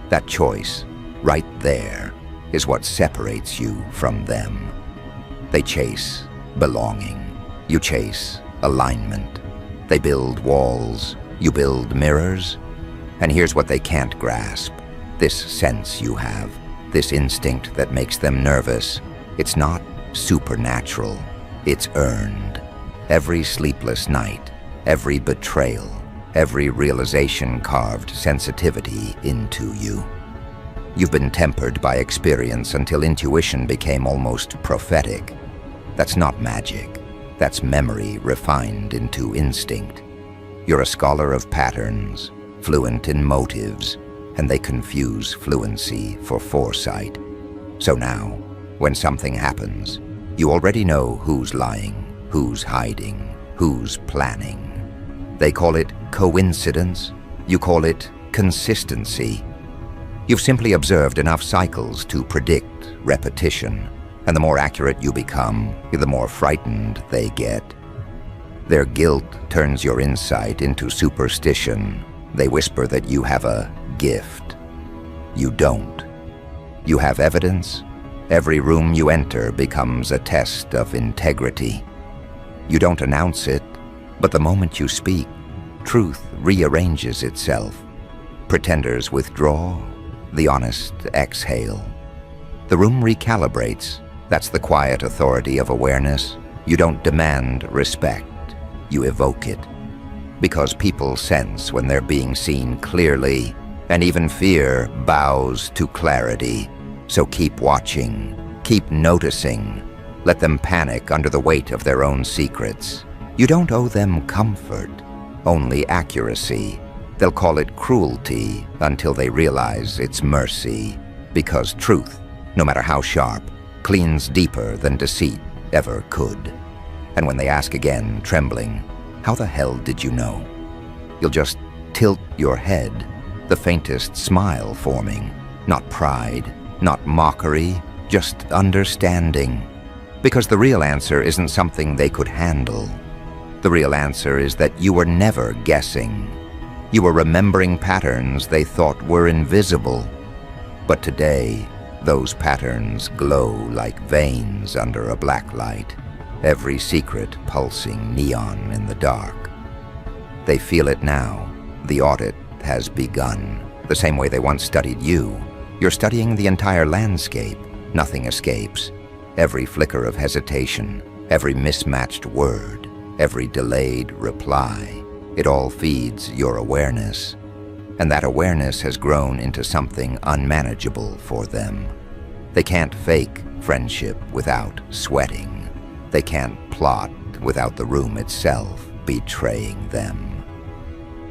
That choice, right there, is what separates you from them. They chase belonging. You chase alignment. They build walls. You build mirrors. And here's what they can't grasp. This sense you have, this instinct that makes them nervous, it's not supernatural. It's earned. Every sleepless night, every betrayal, every realization carved sensitivity into you. You've been tempered by experience until intuition became almost prophetic. That's not magic. That's memory refined into instinct. You're a scholar of patterns, fluent in motives, and they confuse fluency for foresight. So now, when something happens, you already know who's lying, who's hiding, who's planning. They call it coincidence. You call it consistency. You've simply observed enough cycles to predict repetition, and the more accurate you become, the more frightened they get. Their guilt turns your insight into superstition. They whisper that you have a gift. You don't. You have evidence. Every room you enter becomes a test of integrity. You don't announce it, but the moment you speak, truth rearranges itself. Pretenders withdraw, the honest exhale. The room recalibrates. That's the quiet authority of awareness. You don't demand respect, you evoke it. Because people sense when they're being seen clearly, and even fear bows to clarity. So keep watching, keep noticing. Let them panic under the weight of their own secrets. You don't owe them comfort, only accuracy. They'll call it cruelty until they realize it's mercy. Because truth, no matter how sharp, cleans deeper than deceit ever could. And when they ask again, trembling, "How the hell did you know?" You'll just tilt your head, the faintest smile forming. Not pride, not mockery, just understanding. Because the real answer isn't something they could handle. The real answer is that you were never guessing. You were remembering patterns they thought were invisible. But today, those patterns glow like veins under a black light, every secret pulsing neon in the dark. They feel it now. The audit has begun. The same way they once studied you. You're studying the entire landscape. Nothing escapes. Every flicker of hesitation, every mismatched word, every delayed reply, it all feeds your awareness. And that awareness has grown into something unmanageable for them. They can't fake friendship without sweating. They can't plot without the room itself betraying them.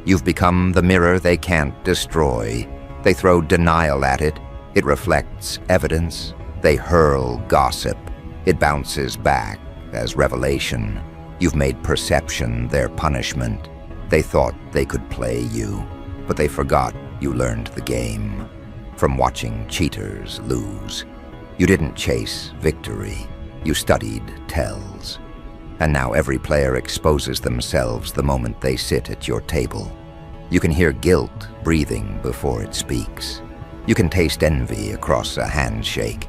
You've become the mirror they can't destroy. They throw denial at it. It reflects evidence. They hurl gossip. It bounces back as revelation. You've made perception their punishment. They thought they could play you, but they forgot you learned the game from watching cheaters lose. You didn't chase victory. You studied tells. And now every player exposes themselves the moment they sit at your table. You can hear guilt breathing before it speaks. You can taste envy across a handshake.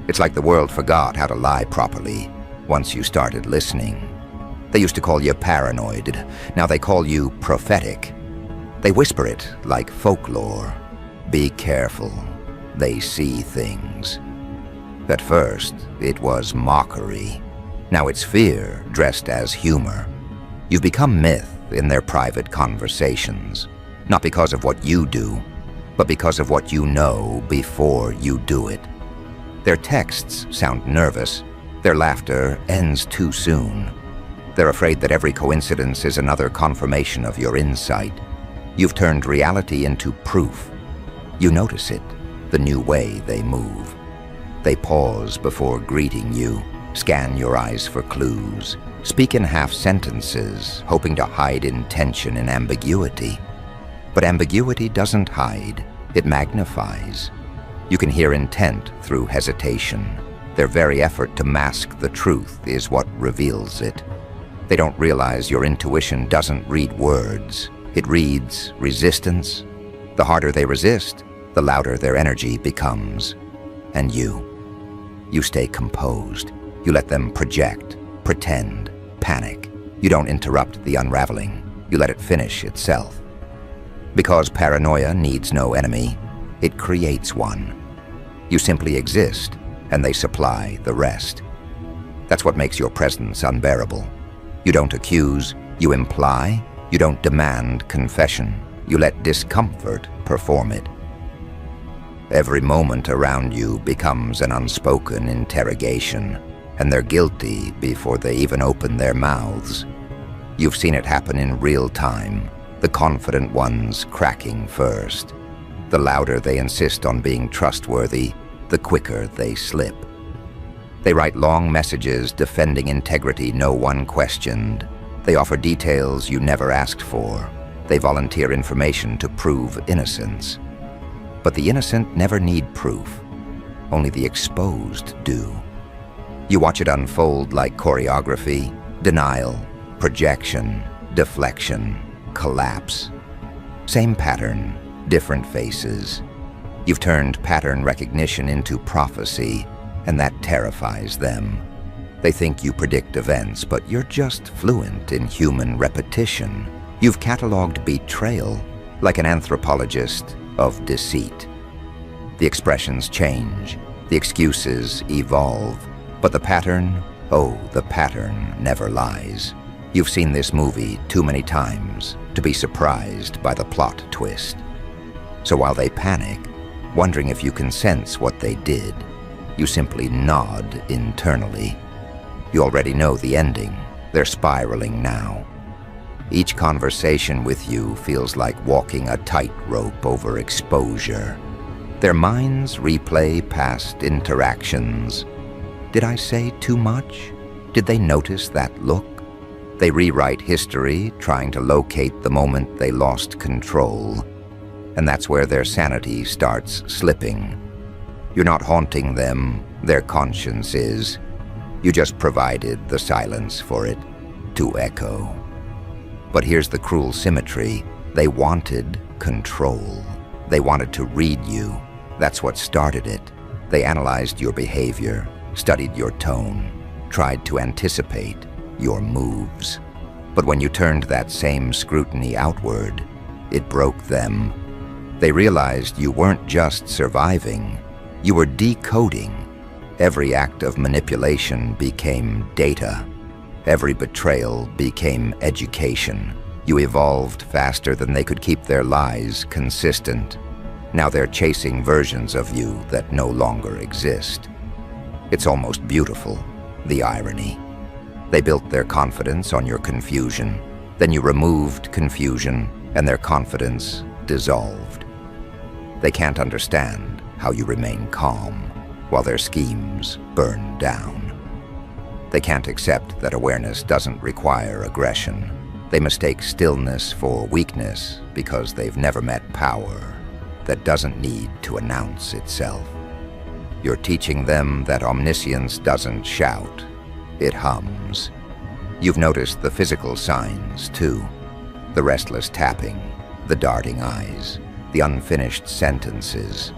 It's like the world forgot how to lie properly once you started listening. They used to call you paranoid. Now they call you prophetic. They whisper it like folklore. Be careful. They see things. At first, it was mockery. Now it's fear dressed as humor. You've become myth in their private conversations, not because of what you do, but because of what you know before you do it. Their texts sound nervous. Their laughter ends too soon. They're afraid that every coincidence is another confirmation of your insight. You've turned reality into proof. You notice it, the new way they move. They pause before greeting you, scan your eyes for clues, speak in half sentences, hoping to hide intention and ambiguity. But ambiguity doesn't hide, it magnifies. You can hear intent through hesitation. Their very effort to mask the truth is what reveals it. They don't realize your intuition doesn't read words. It reads resistance. The harder they resist, the louder their energy becomes. And you stay composed. You let them project, pretend, panic. You don't interrupt the unraveling. You let it finish itself. Because paranoia needs no enemy, it creates one. You simply exist, and they supply the rest. That's what makes your presence unbearable. You don't accuse, you imply. You don't demand confession. You let discomfort perform it. Every moment around you becomes an unspoken interrogation, and they're guilty before they even open their mouths. You've seen it happen in real time, the confident ones cracking first. The louder they insist on being trustworthy, the quicker they slip. They write long messages defending integrity no one questioned. They offer details you never asked for. They volunteer information to prove innocence. But the innocent never need proof. Only the exposed do. You watch it unfold like choreography: denial, projection, deflection, collapse. Same pattern, different faces. You've turned pattern recognition into prophecy, and that terrifies them. They think you predict events, but you're just fluent in human repetition. You've cataloged betrayal like an anthropologist of deceit. The expressions change, the excuses evolve, but the pattern, the pattern never lies. You've seen this movie too many times to be surprised by the plot twist. So while they panic, wondering if you can sense what they did, you simply nod internally. You already know the ending. They're spiraling now. Each conversation with you feels like walking a tightrope over exposure. Their minds replay past interactions. Did I say too much? Did they notice that look? They rewrite history, trying to locate the moment they lost control. And that's where their sanity starts slipping. You're not haunting them, their conscience is. You just provided the silence for it to echo. But here's the cruel symmetry. They wanted control. They wanted to read you. That's what started it. They analyzed your behavior, studied your tone, tried to anticipate your moves. But when you turned that same scrutiny outward, it broke them. They realized you weren't just surviving, you were decoding. Every act of manipulation became data. Every betrayal became education. You evolved faster than they could keep their lies consistent. Now they're chasing versions of you that no longer exist. It's almost beautiful, the irony. They built their confidence on your confusion. Then you removed confusion, and their confidence dissolved. They can't understand how you remain calm while their schemes burn down. They can't accept that awareness doesn't require aggression. They mistake stillness for weakness because they've never met power that doesn't need to announce itself. You're teaching them that omniscience doesn't shout, it hums. You've noticed the physical signs, too. The restless tapping, the darting eyes, the unfinished sentences.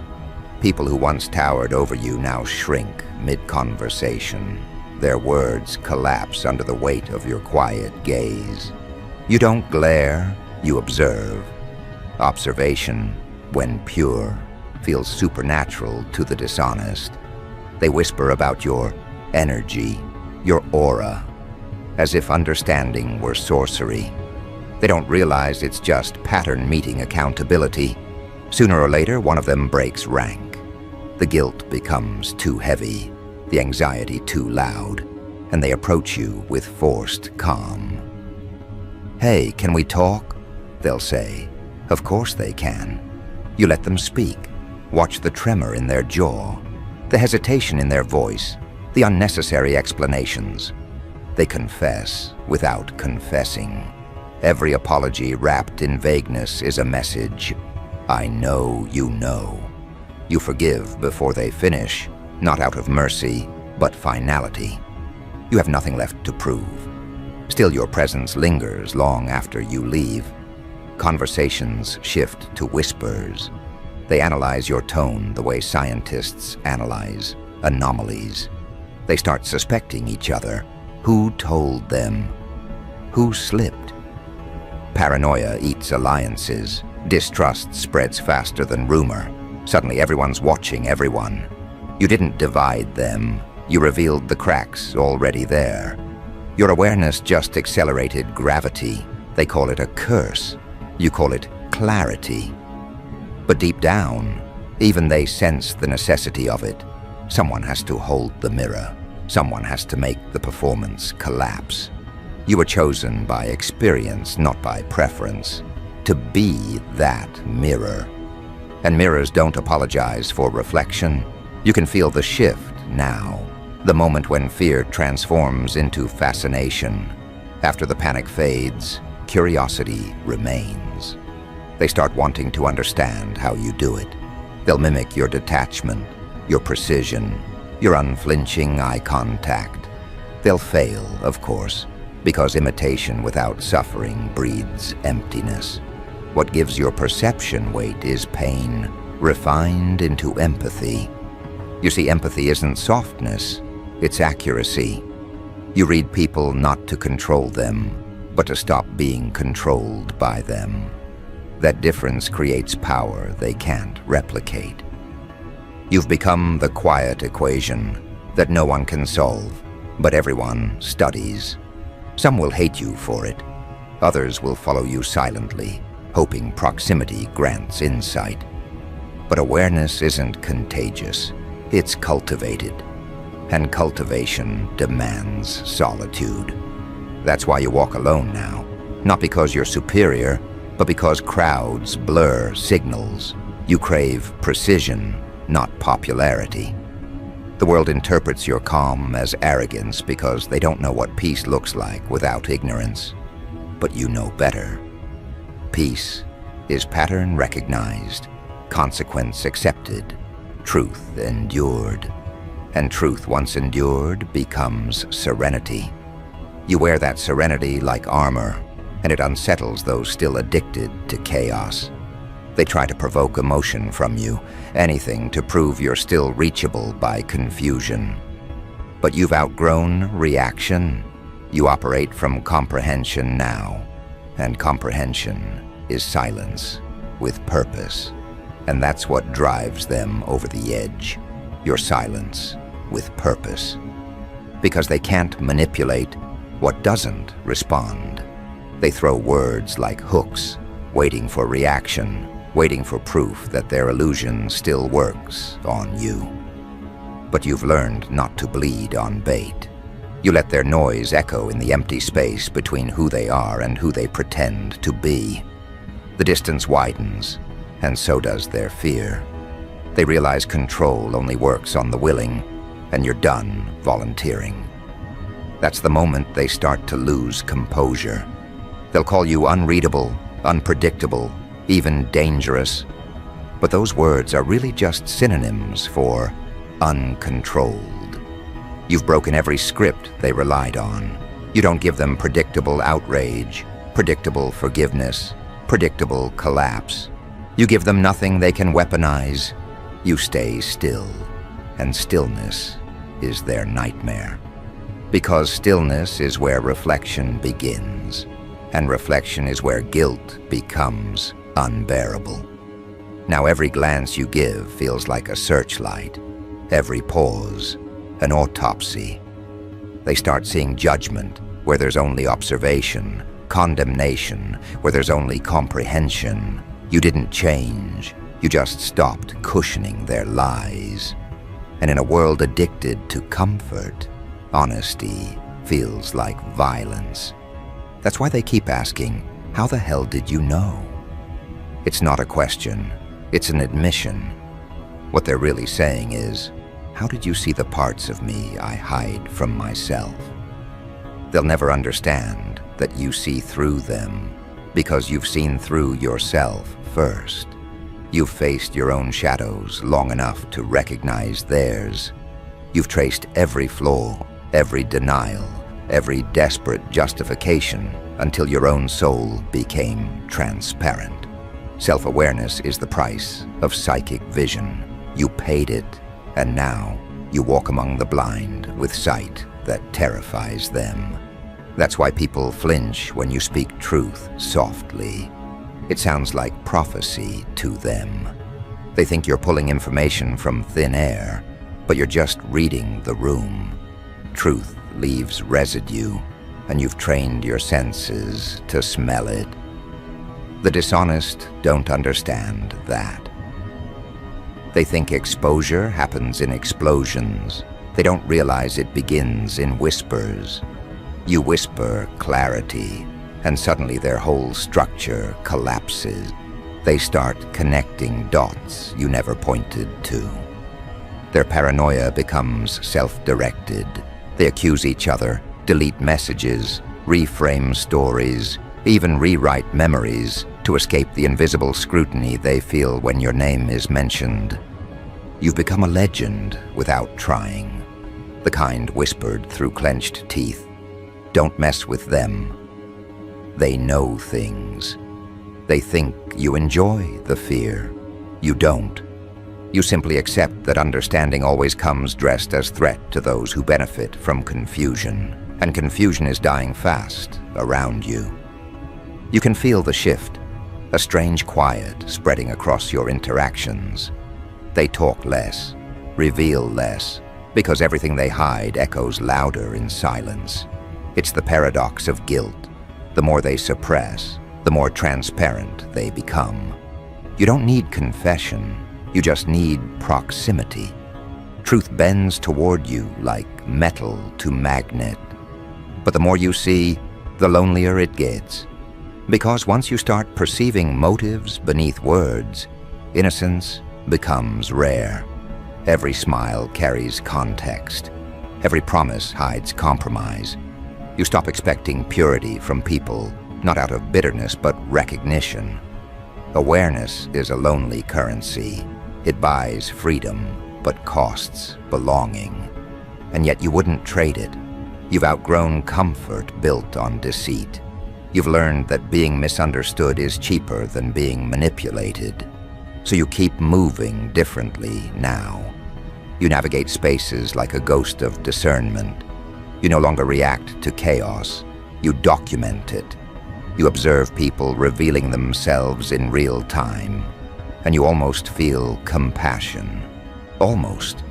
People who once towered over you now shrink mid-conversation. Their words collapse under the weight of your quiet gaze. You don't glare, you observe. Observation, when pure, feels supernatural to the dishonest. They whisper about your energy, your aura, as if understanding were sorcery. They don't realize it's just pattern meeting accountability. Sooner or later, one of them breaks rank. The guilt becomes too heavy, the anxiety too loud, and they approach you with forced calm. "Hey, can we talk?" they'll say. Of course they can. You let them speak. Watch the tremor in their jaw, the hesitation in their voice, the unnecessary explanations. They confess without confessing. Every apology wrapped in vagueness is a message. I know you know. You forgive before they finish, not out of mercy, but finality. You have nothing left to prove. Still, your presence lingers long after you leave. Conversations shift to whispers. They analyze your tone the way scientists analyze anomalies. They start suspecting each other. Who told them? Who slipped? Paranoia eats alliances. Distrust spreads faster than rumor. Suddenly everyone's watching everyone. You didn't divide them. You revealed the cracks already there. Your awareness just accelerated gravity. They call it a curse. You call it clarity. But deep down, even they sense the necessity of it. Someone has to hold the mirror. Someone has to make the performance collapse. You were chosen by experience, not by preference, to be that mirror. And mirrors don't apologize for reflection. You can feel the shift now, the moment when fear transforms into fascination. After the panic fades, curiosity remains. They start wanting to understand how you do it. They'll mimic your detachment, your precision, your unflinching eye contact. They'll fail, of course, because imitation without suffering breeds emptiness. What gives your perception weight is pain, refined into empathy. You see, empathy isn't softness, it's accuracy. You read people not to control them, but to stop being controlled by them. That difference creates power they can't replicate. You've become the quiet equation that no one can solve, but everyone studies. Some will hate you for it. Others will follow you silently, hoping proximity grants insight. But awareness isn't contagious. It's cultivated. And cultivation demands solitude. That's why you walk alone now. Not because you're superior, but because crowds blur signals. You crave precision, not popularity. The world interprets your calm as arrogance because they don't know what peace looks like without ignorance. But you know better. Peace is pattern recognized, consequence accepted, truth endured. And truth once endured becomes serenity. You wear that serenity like armor, and it unsettles those still addicted to chaos. They try to provoke emotion from you, anything to prove you're still reachable by confusion. But you've outgrown reaction. You operate from comprehension now, and comprehension is silence with purpose. And that's what drives them over the edge, your silence with purpose. Because they can't manipulate what doesn't respond. They throw words like hooks, waiting for reaction, waiting for proof that their illusion still works on you. But you've learned not to bleed on bait. You let their noise echo in the empty space between who they are and who they pretend to be. The distance widens, and so does their fear. They realize control only works on the willing, and you're done volunteering. That's the moment they start to lose composure. They'll call you unreadable, unpredictable, even dangerous. But those words are really just synonyms for uncontrolled. You've broken every script they relied on. You don't give them predictable outrage, predictable forgiveness, predictable collapse. You give them nothing they can weaponize. You stay still, and stillness is their nightmare. Because stillness is where reflection begins, and reflection is where guilt becomes unbearable. Now every glance you give feels like a searchlight, every pause an autopsy. They start seeing judgment where there's only observation, condemnation where there's only comprehension. You didn't change, you just stopped cushioning their lies. And in a world addicted to comfort, honesty feels like violence. That's why they keep asking, how the hell did you know? It's not a question, it's an admission. What they're really saying is, how did you see the parts of me I hide from myself? They'll never understand that you see through them because you've seen through yourself first. You've faced your own shadows long enough to recognize theirs. You've traced every flaw, every denial, every desperate justification until your own soul became transparent. Self-awareness is the price of psychic vision. You paid it, and now you walk among the blind with sight that terrifies them. That's why people flinch when you speak truth softly. It sounds like prophecy to them. They think you're pulling information from thin air, but you're just reading the room. Truth leaves residue, and you've trained your senses to smell it. The dishonest don't understand that. They think exposure happens in explosions. They don't realize it begins in whispers. You whisper clarity, and suddenly their whole structure collapses. They start connecting dots you never pointed to. Their paranoia becomes self-directed. They accuse each other, delete messages, reframe stories, even rewrite memories to escape the invisible scrutiny they feel when your name is mentioned. You've become a legend without trying, the kind whispered through clenched teeth. Don't mess with them. They know things. They think you enjoy the fear. You don't. You simply accept that understanding always comes dressed as threat to those who benefit from confusion, and confusion is dying fast around you. You can feel the shift, a strange quiet spreading across your interactions. They talk less, reveal less, because everything they hide echoes louder in silence. It's the paradox of guilt. The more they suppress, the more transparent they become. You don't need confession, you just need proximity. Truth bends toward you like metal to magnet. But the more you see, the lonelier it gets. Because once you start perceiving motives beneath words, innocence becomes rare. Every smile carries context. Every promise hides compromise. You stop expecting purity from people, not out of bitterness but recognition. Awareness is a lonely currency. It buys freedom but costs belonging. And yet you wouldn't trade it. You've outgrown comfort built on deceit. You've learned that being misunderstood is cheaper than being manipulated. So you keep moving differently now. You navigate spaces like a ghost of discernment. You no longer react to chaos. You document it. You observe people revealing themselves in real time. And you almost feel compassion. Almost.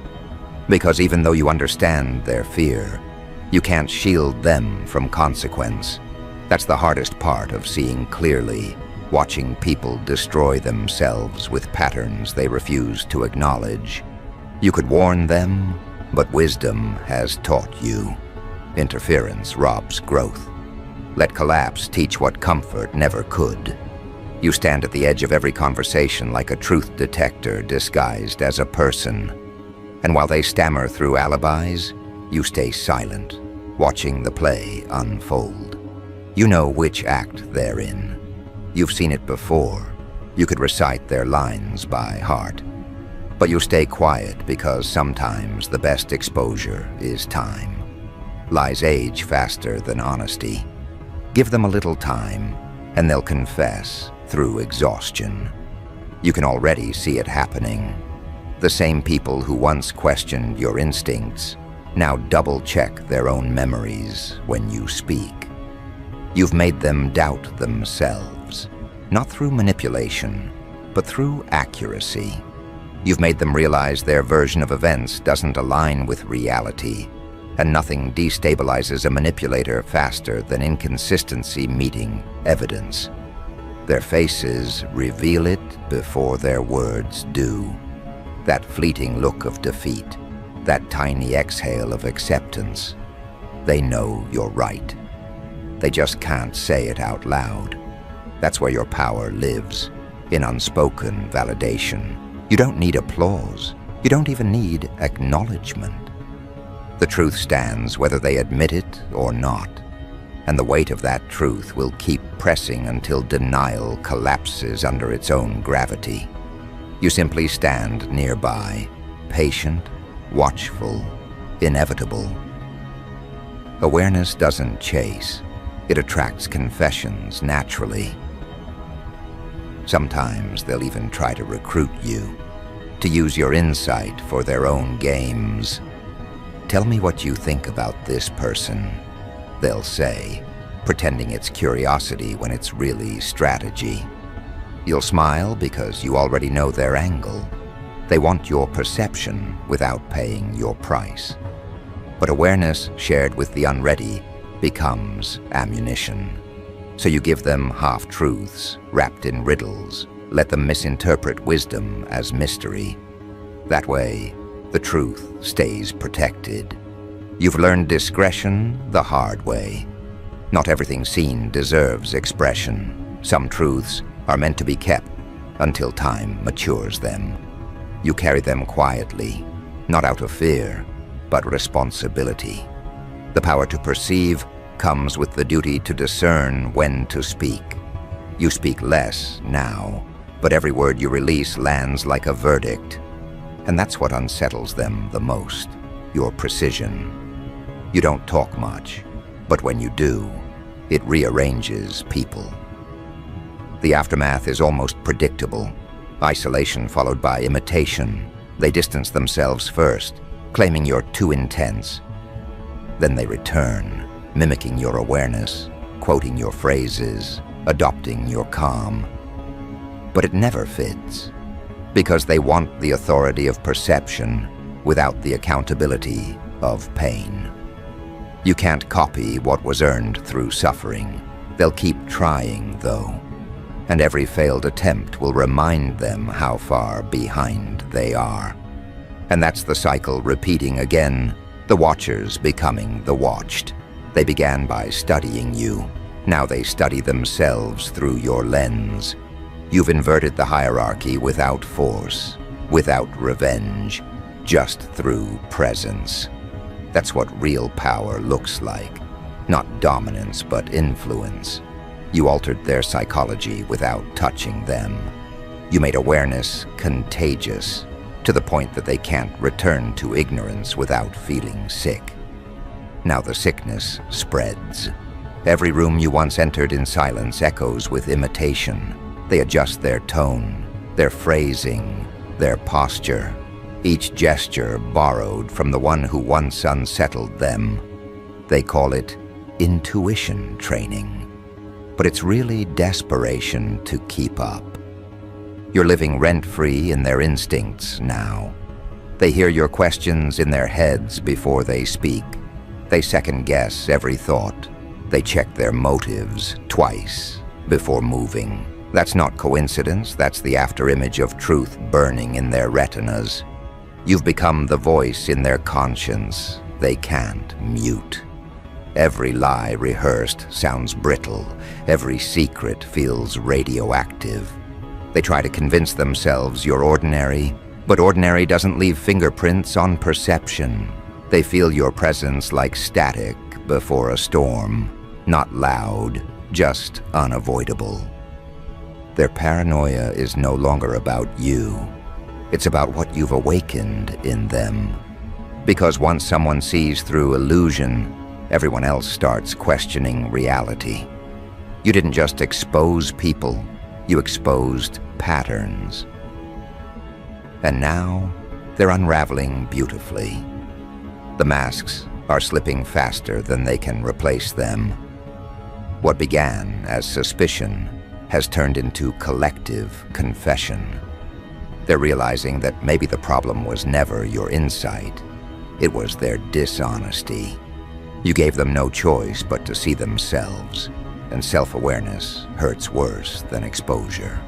Because even though you understand their fear, you can't shield them from consequence. That's the hardest part of seeing clearly, watching people destroy themselves with patterns they refuse to acknowledge. You could warn them, but wisdom has taught you. Interference robs growth. Let collapse teach what comfort never could. You stand at the edge of every conversation like a truth detector disguised as a person. And while they stammer through alibis, you stay silent, watching the play unfold. You know which act they're in. You've seen it before. You could recite their lines by heart. But you stay quiet because sometimes the best exposure is time. Lies age faster than honesty. Give them a little time, and they'll confess through exhaustion. You can already see it happening. The same people who once questioned your instincts now double-check their own memories when you speak. You've made them doubt themselves, not through manipulation, but through accuracy. You've made them realize their version of events doesn't align with reality, and nothing destabilizes a manipulator faster than inconsistency meeting evidence. Their faces reveal it before their words do. That fleeting look of defeat, that tiny exhale of acceptance. They know you're right. They just can't say it out loud. That's where your power lives, in unspoken validation. You don't need applause. You don't even need acknowledgement. The truth stands whether they admit it or not, and the weight of that truth will keep pressing until denial collapses under its own gravity. You simply stand nearby, patient, watchful, inevitable. Awareness doesn't chase. It attracts confessions naturally. Sometimes they'll even try to recruit you, to use your insight for their own games. Tell me what you think about this person, they'll say, pretending it's curiosity when it's really strategy. You'll smile because you already know their angle. They want your perception without paying your price. But awareness shared with the unready becomes ammunition. So you give them half-truths wrapped in riddles. Let them misinterpret wisdom as mystery. That way, the truth stays protected. You've learned discretion the hard way. Not everything seen deserves expression. Some truths are meant to be kept until time matures them. You carry them quietly, not out of fear, but responsibility. The power to perceive comes with the duty to discern when to speak. You speak less now, but every word you release lands like a verdict. And that's what unsettles them the most, your precision. You don't talk much, but when you do, it rearranges people. The aftermath is almost predictable. Isolation followed by imitation. They distance themselves first, claiming you're too intense. Then they return, mimicking your awareness, quoting your phrases, adopting your calm. But it never fits, because they want the authority of perception without the accountability of pain. You can't copy what was earned through suffering. They'll keep trying, though, and every failed attempt will remind them how far behind they are. And that's the cycle repeating again, the watchers becoming the watched. They began by studying you. Now they study themselves through your lens. You've inverted the hierarchy without force, without revenge, just through presence. That's what real power looks like. Not dominance, but influence. You altered their psychology without touching them. You made awareness contagious, to the point that they can't return to ignorance without feeling sick. Now the sickness spreads. Every room you once entered in silence echoes with imitation. They adjust their tone, their phrasing, their posture, each gesture borrowed from the one who once unsettled them. They call it intuition training, but it's really desperation to keep up. You're living rent-free in their instincts now. They hear your questions in their heads before they speak. They second-guess every thought. They check their motives twice before moving. That's not coincidence, that's the afterimage of truth burning in their retinas. You've become the voice in their conscience they can't mute. Every lie rehearsed sounds brittle. Every secret feels radioactive. They try to convince themselves you're ordinary, but ordinary doesn't leave fingerprints on perception. They feel your presence like static before a storm. Not loud, just unavoidable. Their paranoia is no longer about you. It's about what you've awakened in them. Because once someone sees through illusion, everyone else starts questioning reality. You didn't just expose people, you exposed patterns. And now, they're unraveling beautifully. The masks are slipping faster than they can replace them. What began as suspicion has turned into collective confession. They're realizing that maybe the problem was never your insight. It was their dishonesty. You gave them no choice but to see themselves, and self-awareness hurts worse than exposure.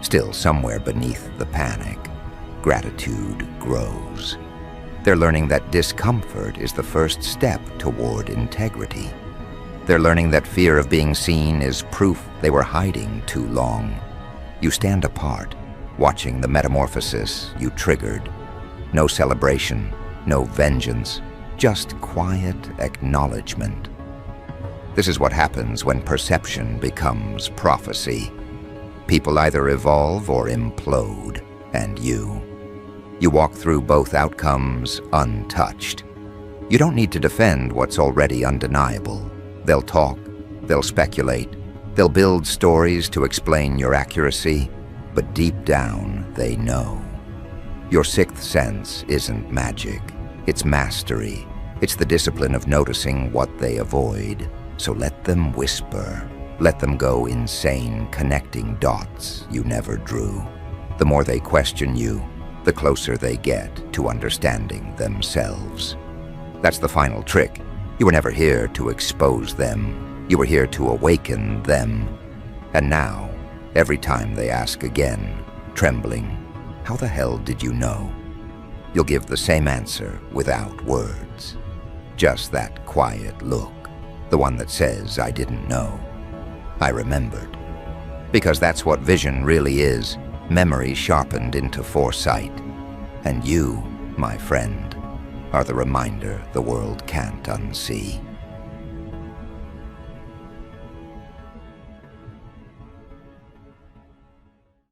Still, somewhere beneath the panic, gratitude grows. They're learning that discomfort is the first step toward integrity. They're learning that fear of being seen is proof they were hiding too long. You stand apart, watching the metamorphosis you triggered. No celebration, no vengeance, just quiet acknowledgement. This is what happens when perception becomes prophecy. People either evolve or implode, and you walk through both outcomes untouched. You don't need to defend what's already undeniable. They'll talk, they'll speculate, they'll build stories to explain your accuracy, but deep down they know. Your sixth sense isn't magic, it's mastery. It's the discipline of noticing what they avoid. So let them whisper, let them go insane, connecting dots you never drew. The more they question you, the closer they get to understanding themselves. That's the final trick. You were never here to expose them. You were here to awaken them. And now, every time they ask again, trembling, "How the hell did you know?" You'll give the same answer without words. Just that quiet look, the one that says, "I didn't know. I remembered." Because that's what vision really is, memory sharpened into foresight. And you, my friend, are the reminder the world can't unsee.